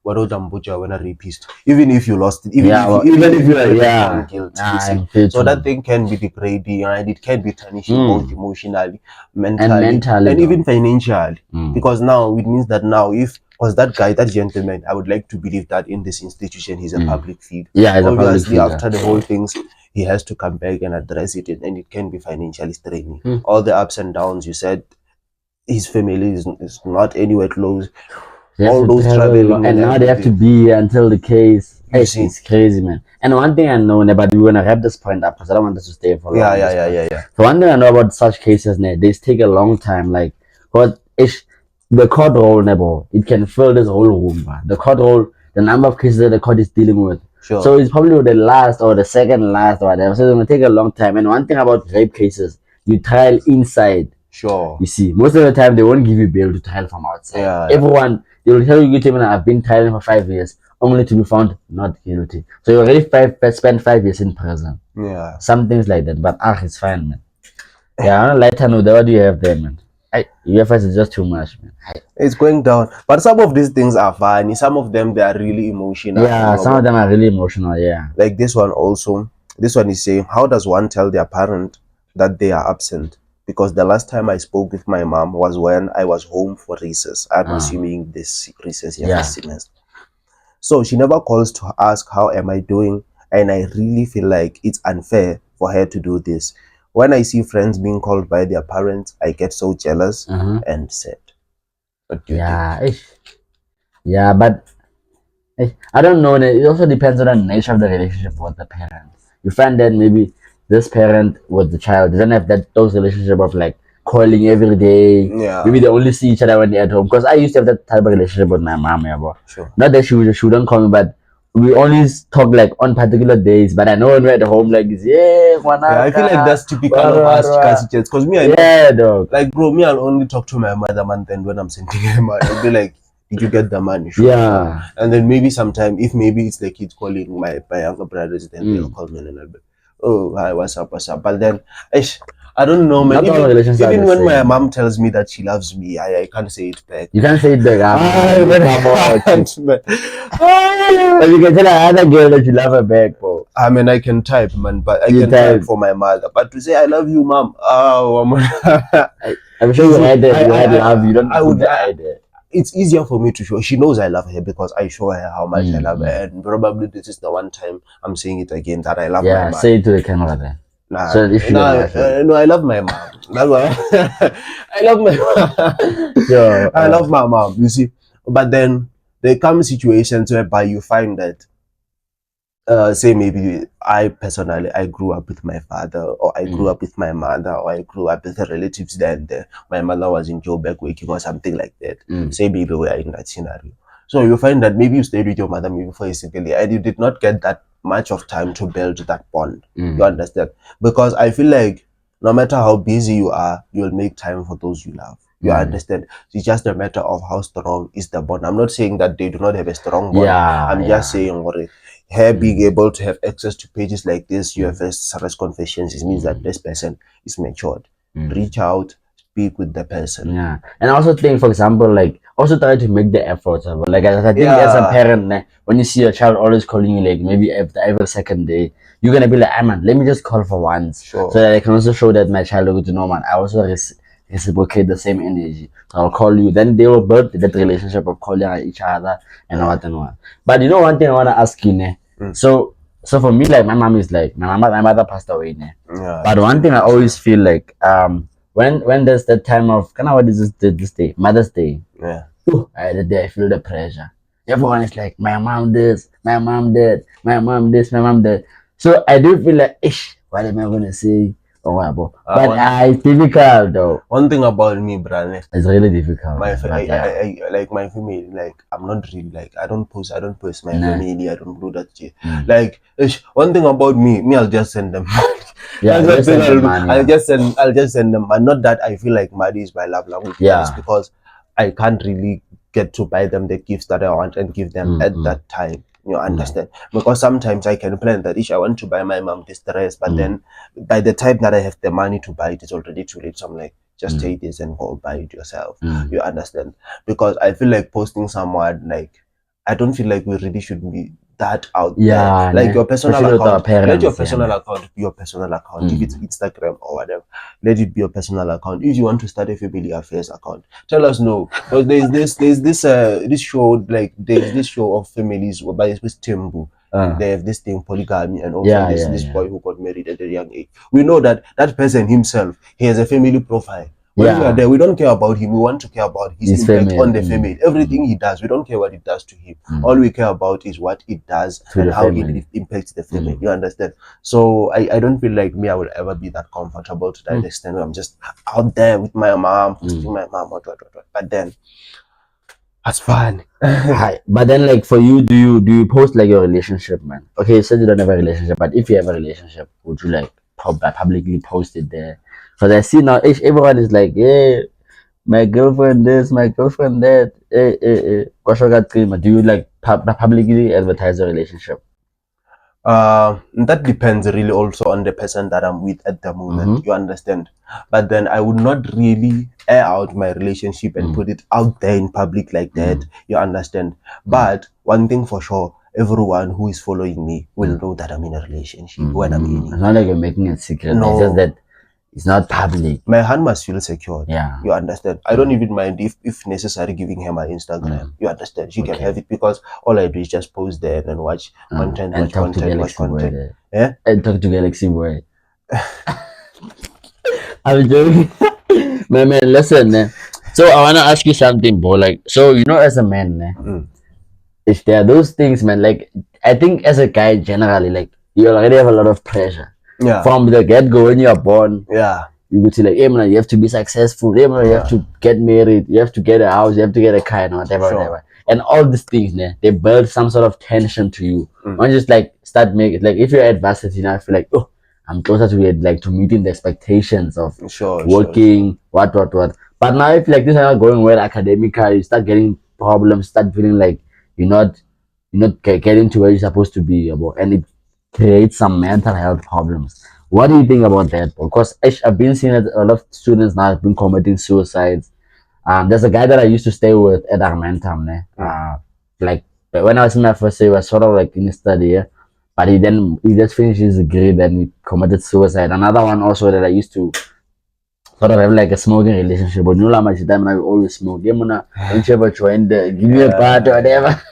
when a rapist, even if you lost it, even if you are found guilty, you see. So that thing can be degrading and it can be tarnishing both emotionally, mentally, and even financially. Because now it means that because that guy, that gentleman, I would like to believe that in this institution he's a public figure. Yeah, he's obviously a public after the whole things, he has to come back and address it, and it can be financially straining. All the ups and downs, you said his family is not anywhere close. All those traveling, and now they have to be here until the case. It's crazy, man. And one thing I know, but we're gonna wrap this point up because I don't want us to stay for long. Yeah. So one thing I know about such cases, they take a long time. Like, what is the court roll, nebo? It can fill this whole room. Man. The court roll, the number of cases that the court is dealing with. Sure. So it's probably the last or the second last or whatever. So it's gonna take a long time. And one thing about rape cases, you trial inside. Sure. You see, most of the time they won't give you bail to trial from outside. Yeah. Everyone, they will tell you, I've been trialing for 5 years, only to be found not guilty. So you already spent 5 years in prison. Yeah. Some things like that. But it's fine, man. Yeah, on a lighter note, what do you have there, man? UFS is just too much, man. It's going down. But some of these things are funny. Some of them, they are really emotional. Yeah, some of them are really emotional, yeah. Like this one also. This one is saying, how does one tell their parent that they are absent? Because the last time I spoke with my mom was when I was home for recess. I'm assuming this recess first semester. So she never calls to ask how am I doing, and I really feel like it's unfair for her to do this. When I see friends being called by their parents, I get so jealous and sad. What do you think? Yeah, but I don't know. It also depends on the nature of the relationship with the parents. You find that maybe this parent with the child doesn't have those relationship of like calling every day. Yeah. Maybe they only see each other when they're at home. Because I used to have that type of relationship with my mom, yeah, bro. Sure. Not that she wouldn't call me, but we always talk like on particular days. But I know when we're at home, like I feel like that's typical of us chicas. Because dog. Like, bro, I'll only talk to my mother month and when I'm sending her money, I'll be like, did you get the money? Sure. Yeah. And then maybe sometime, if maybe it's the kids calling my younger brothers, then they'll call me and I'll be, oh, hi, what's up? But then, I don't know, man. Even when my mom tells me that she loves me, I can't say it back. You can't say it back. But you can tell another girl that you love her back, bro. I mean, I can type, man, but I can type for my mother. But to say I love you, mom, I'm sure you had that. You had love. You don't. I would. It's easier for me to show. She knows I love her because I show her how much I love her, and probably this is the one time I'm saying it again that I love my mom. Say it to the camera then. No, I love my mom. That's why I love my mom. I love my mom. You see, but then there come situations whereby you find that, say maybe I personally grew up with my father, or I grew up with my mother, or I grew up with the relatives that my mother was in Joburg working or something like that. Say maybe we are in that scenario. So you find that maybe you stayed with your mother maybe for a single year and you did not get that much of time to build that bond. You understand? Because I feel like no matter how busy you are, you'll make time for those you love. You understand? It's just a matter of how strong is the bond. I'm not saying that they do not have a strong bond. I'm just saying what her being able to have access to pages like this, UFS Arrest Confessions, it means that this person is matured. Reach out, speak with the person. Yeah, and I also think, for example, like also try to make the efforts. Like I think as a parent, when you see your child always calling you, like maybe every second day, you're gonna be like, "Ah man, let me just call for once," so that I can also show that my child will know, man, I also reciprocate the same energy. So I'll call you. Then they will build that relationship of calling each other and what and what. But you know, one thing I wanna ask you, ne? So for me, like my mom is like my mother passed away, ne? But one thing I always feel like when there's the time of what is this day, Mother's Day, the day I feel the pressure. Everyone is like, my mom this, my mom that, my mom this, my mom that. So I do feel like, ish, what am I gonna say? Oh, wow. But it's difficult though. One thing about me, brother, it's really difficult. I like my family. Like I'm not really like I don't post my family. I don't do that shit. Like one thing about me, I'll just send them. I'll just send them. And not that I feel like money is my love language. It's because I can't really get to buy them the gifts that I want and give them at that time. You understand? Because sometimes I can plan that I want to buy my mom this dress, but then by the time that I have the money to buy it, it's already too late. So I'm like, just take this and go buy it yourself. You understand? Because I feel like posting someone, like I don't feel like we really should be that out there. Like your personal account, let your personal account be your personal account. If it's Instagram or whatever, let it be your personal account. If you want to start a family affairs account, tell us no. Because there's this show, like there's this show of families by this Timbu. They have this thing polygamy, and also this boy who got married at a young age. We know that person himself, he has a family profile. When we are there, we don't care about him. We want to care about his impact on the family. Everything he does, we don't care what it does to him. All we care about is what it does and how it impacts the family. You understand? So I don't feel like I will ever be that comfortable to that extent. I'm just out there with my mom, posting my mom, what. But then that's fun. But then, like for you, do you post like your relationship, man? Okay, you said you don't have a relationship, but if you have a relationship, would you like publicly post it there? Because I see now, everyone is like, yeah, my girlfriend this, my girlfriend that. Do you like publicly advertise a relationship? That depends really also on the person that I'm with at the moment. You understand? But then I would not really air out my relationship and put it out there in public like that. You understand? But one thing for sure, everyone who is following me will know that I'm in a relationship when I'm in it. It's not like you're making it secret. No. It's just that it's not public. My hand must feel secure. Yeah. You understand? I don't even mind if necessary giving her my Instagram. You understand? She can have it because all I do is just post there and watch content, and talk watch content. And talk to Galaxy Boy. I'm joking. Man, listen, so I wanna ask you something, bro. Like, so you know, as a man, if there are those things, man, like I think as a guy generally, like you already have a lot of pressure. From the get-go when you are born, you would say like, hey man, you have to be successful, hey man, you have to get married, you have to get a house, you have to get a car and whatever. And all these things, they build some sort of tension to you. Don't just like start making like if you're at varsity now, I feel like, oh, I'm closer to it, like to meeting the expectations of working, what. But now if like this is not going well academically, you start getting problems, start feeling like you're not getting to where you're supposed to be, and it create some mental health problems. What do you think about that? Because I've been seeing that a lot of students now have been committing suicides. There's a guy that I used to stay with at Armentam. Like when I was in my first year, I was sort of like in study, but he just finished his degree, then he committed suicide. Another one also that I used to sort of have like a smoking relationship, but you know how much time I always smoke. Don't you ever join give me a part or whatever.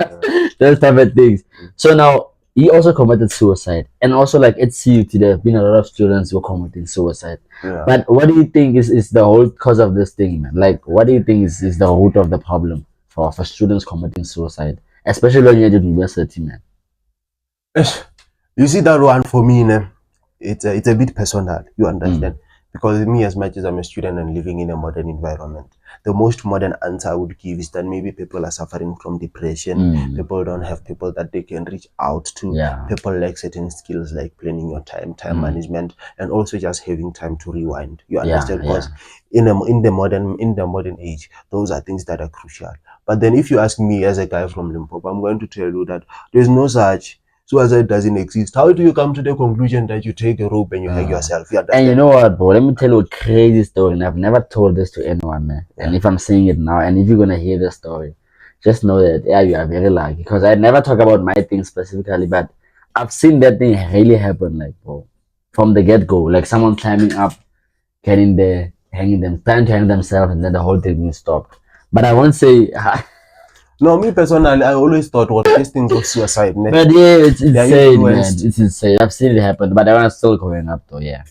Those type of things. So now he also committed suicide, and also like at CUT there have been a lot of students who are committing suicide. But what do you think is the whole cause of this thing, man? Like what do you think is the root of the problem for students committing suicide, especially when you're at university, man? You see that one for me, it's a bit personal. You understand? because me, as much as I'm a student and living in a modern environment, the most modern answer I would give is that maybe people are suffering from depression. People don't have people that they can reach out to. Yeah. People lack certain skills like planning your time management, and also just having time to rewind. You understand? Because in the modern age, those are things that are crucial. But then if you ask me as a guy from Limpopo, I'm going to tell you that there's no such suicide doesn't exist. How do you come to the conclusion that you take a rope and you hang yourself? You understand? And you know what, bro? Let me tell you a crazy story, and I've never told this to anyone, man. And if I'm saying it now, and if you're gonna hear this story, just know that you are very lucky. Because I never talk about my thing specifically, but I've seen that thing really happen, like, bro, from the get go. Like someone climbing up, getting there, trying to hang themselves, and then the whole thing being stopped. But I won't say. No, me personally, I always thought what these things of suicide. But yeah, it's insane, man. It's insane. I've seen it happen, but I was still growing up, though. Yeah.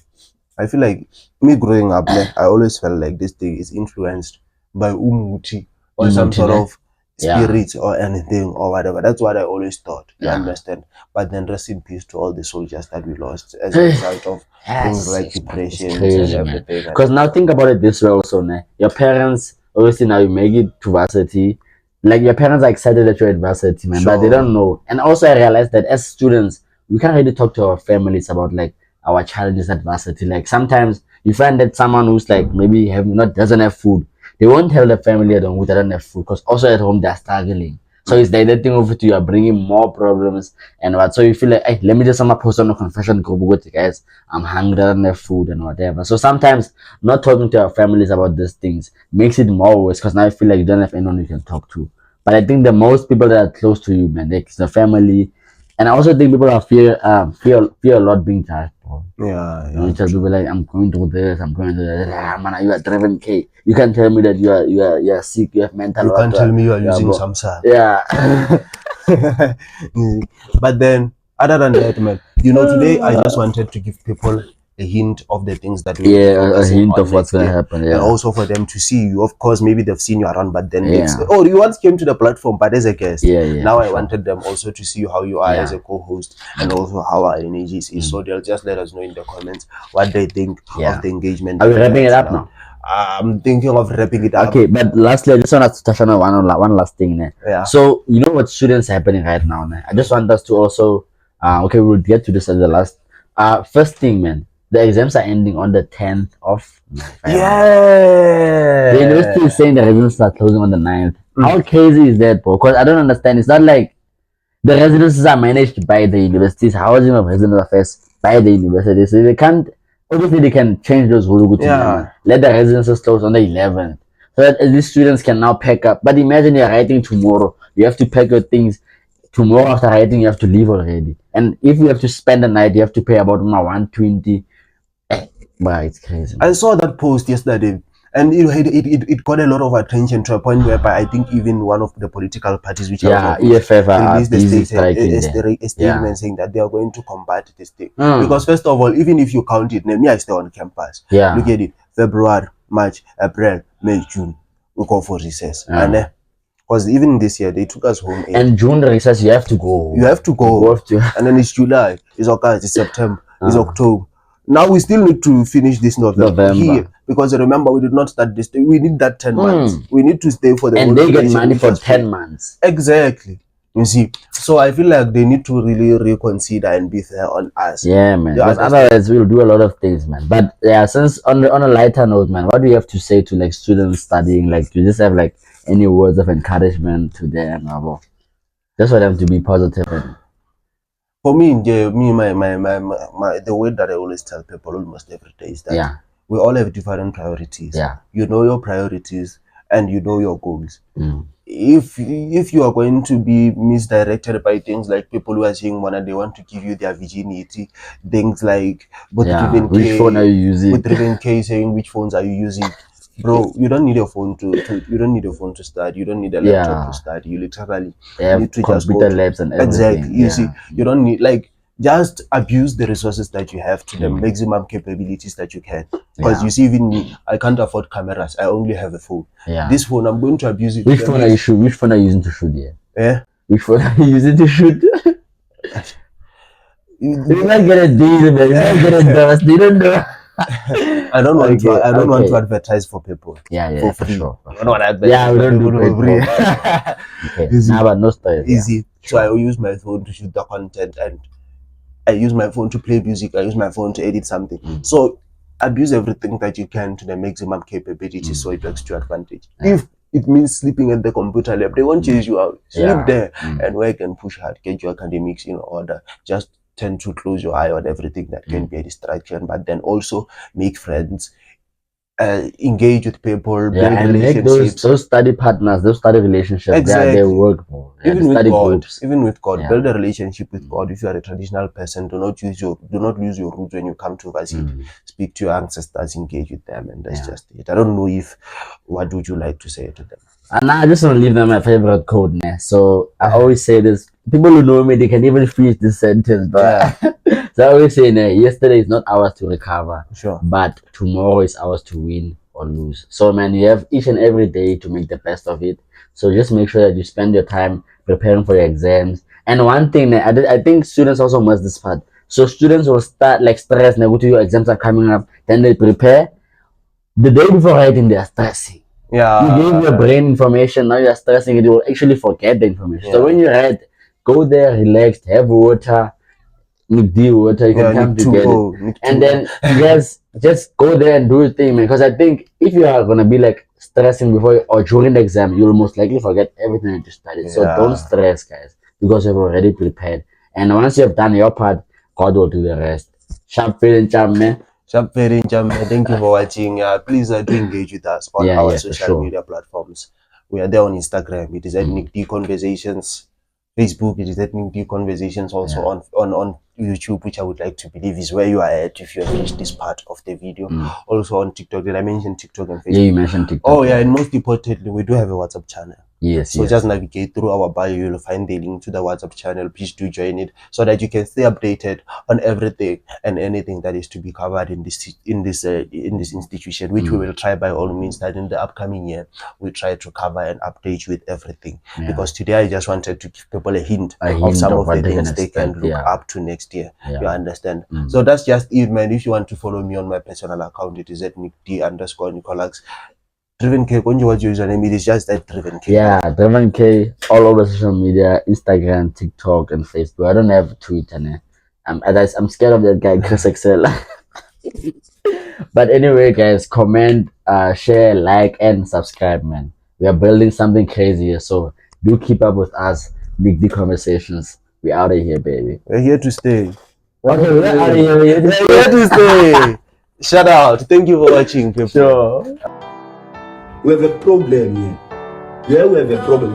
I feel like me growing up, I always felt like this thing is influenced by umuti or some sort of spirit or anything or whatever. That's what I always thought. You understand? But then rest in peace to all the soldiers that we lost as a result of things like depression and everything. Because now think about it this way also, ne? Your parents, obviously now you make it to varsity. Like your parents are excited that you're at varsity, man, but they don't know. And also I realized that as students, we can't really talk to our families about like our challenges at varsity. Like sometimes you find that someone who's like maybe doesn't have food, they won't tell the family at home who doesn't have food, because also at home they're struggling. So it's like that thing over to you are bringing more problems and what. So you feel like, hey, let me just post on a confession group with you guys. I'm hungry, I don't have food and whatever. So sometimes not talking to our families about these things makes it more worse, because now I feel like you don't have anyone you can talk to. But I think the most people that are close to you, man, like the family, and I also think people are fear a lot being judged, bro. Yeah. You tell people like, I'm going to this, I'm going to that. Man, you are driven K. You can't tell me that you are sick, you have mental. You can't tell me you are using Samsung. Yeah. But then, other than that, man, today I just wanted to give people a hint of the things that we a hint of what's gonna happen, and also for them to see you. Of course, maybe they've seen you around, but then you once came to the platform, but as a guest. Now I wanted them also to see how you are as a co-host, and also how our energy is. So they'll just let us know in the comments what they think of the engagement. Are we wrapping it up now? I'm thinking of wrapping it up. Okay, but lastly, I just want to touch on one last thing. So you know what students happening right now? I just want us to also we'll get to this at the last. First thing, man. The exams are ending on the 10th of November. The university is saying the exams are closing on the 9th. How crazy is that, bro? Because I don't understand. It's not like the residences are managed by the universities, housing of residence affairs by the universities. So they can't, obviously they can change those rules. Let the residences close on the 11th. So that at least students can now pack up. But imagine you're writing tomorrow. You have to pack your things. Tomorrow after writing, you have to leave already. And if you have to spend the night, you have to pay about 120. But it's crazy. I saw that post yesterday, and it got a lot of attention to a point whereby I think even one of the political parties, which UFS, released a statement saying that they are going to combat this thing. Because first of all, even if you count it, me I stay on campus. Look at it: February, March, April, May, June. We go for recess, and because even this year they took us home. And June recess, you have to go. And then it's July, it's August, it's September, it's October. Now we still need to finish this November here, because remember we did not start this thing. We need that 10 months. We need to stay for the and they get money for 10 months. Exactly. You see, so I feel like they need to really reconsider and be fair on us. Yeah, man. Because otherwise we'll do a lot of things, man. But yeah, since on a lighter note, man, what do you have to say to like students studying? Like, do you just have like any words of encouragement to them, just for them to be positive? For me, the way that I always tell people almost every day is that we all have different priorities. You know your priorities and you know your goals. If you are going to be misdirected by things like people who are saying they want to give you their virginity, things like which phone are you using? With driven K saying which phones are you using? Bro, you don't need a phone to start. You don't need a laptop to start. You literally need to just computer labs and everything. Exactly. You see, you don't need just abuse the resources that you have to the maximum capabilities that you can. Because you see, even me, I can't afford cameras. I only have a phone. This phone, I'm going to abuse it. Which phone are you using to shoot? Which phone are you using to shoot? You might get a deal, man. You might get a dust. You don't know. I don't want to. Okay, I don't want to okay. advertise for people. Yeah, for for free. sure. I don't want to advertise Yeah, we for don't do people for paid free. Okay, Easy. nah, but no stories. Easy. Yeah. So I will use my phone to shoot the content, and I use my phone to play music. I use my phone to edit something. So abuse everything that you can to the maximum capability, so it works to your advantage. If it means sleeping at the computer lab, they won't chase you out. Sleep there and work and push hard. Get your academics in order. Just tend to close your eye on everything that can be a distraction, but then also make friends, engage with people, build and relationships. make those study partners, those study relationships, Exactly. they work more. Even with God, even with God, Yeah. build a relationship with God. If you are a traditional person, do not lose your roots when you come to varsity. Speak to your ancestors, engage with them, and that's just it. I don't know what would you like to say to them? And I just want to leave them my favorite quote now. So I always say this. People who know me, they can even finish this sentence, but so I always say, yesterday is not ours to recover, but tomorrow is ours to win or lose. So man, you have each and every day to make the best of it. So just make sure that you spend your time preparing for your exams. And one thing that I think students also must this part. So students will start like stress, now go to your exams are coming up, then they prepare. The day before writing, they are stressing. You gave your brain information, now you're stressing it, you will actually forget the information. So when you write, go there, relaxed, have water, need water, you can come to get it. And then just go there and do your thing, man. Because I think if you are gonna be like stressing before or during the exam, you'll most likely forget everything that you studied. So don't stress, guys, because you've already prepared. And once you have done your part, God will do the rest. Sharp feeling, champ, man. Thank you for watching. Please do engage with us on our social media platforms. We are there on Instagram. It is Ethnic D Conversations. Facebook, it is Ethnic D Conversations. Also on YouTube, which I would like to believe is where you are at if you have reached this part of the video. Also on TikTok. Did I mention TikTok and Facebook? Yeah, you mentioned TikTok. Oh yeah, and most importantly, we do have a WhatsApp channel. So just navigate through our bio, you'll find the link to the WhatsApp channel. Please do join it so that you can stay updated on everything and anything that is to be covered in this institution, which we will try by all means that in the upcoming year we try to cover and update you with everything. Because today I just wanted to give people a hint of some of the things they can look up to next year. You understand? So that's just it, man. If you want to follow me on my personal account, it is @NickD_Nicolax. Driven K, what's your username? It is just that Driven K. Yeah, Driven K, all over social media, Instagram, TikTok, and Facebook. I don't have Twitter. I'm scared of that guy, Chris Excel. But anyway, guys, comment, share, like, and subscribe, man. We are building something crazy here, so do keep up with us. Big D Conversations. We out of here, baby. We're here to stay. Okay, we're out of here. We're here to stay. Shout out. Thank you for watching, people. Sure. We have a problem here. Yeah, we have a problem.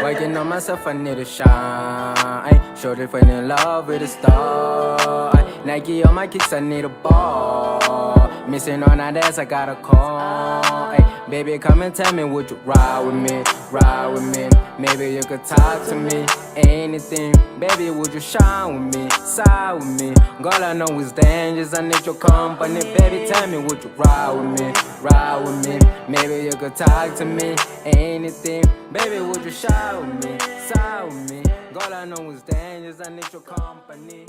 Working on myself, I need to shine. Shorty fell in love with a star. Nike on my kicks, I need a ball. Missing on that ass, I got a call. Baby, come and tell me, would you ride with me? Ride with me. Maybe you could talk to me. Anything, baby, would you shine with me? Side with me. Girl, I know it's dangerous, I need your company. Baby, tell me, would you ride with me? Ride with me. Maybe you could talk to me. Anything, baby, would you shine with me? Side with me. Girl, I know it's dangerous, I need your company.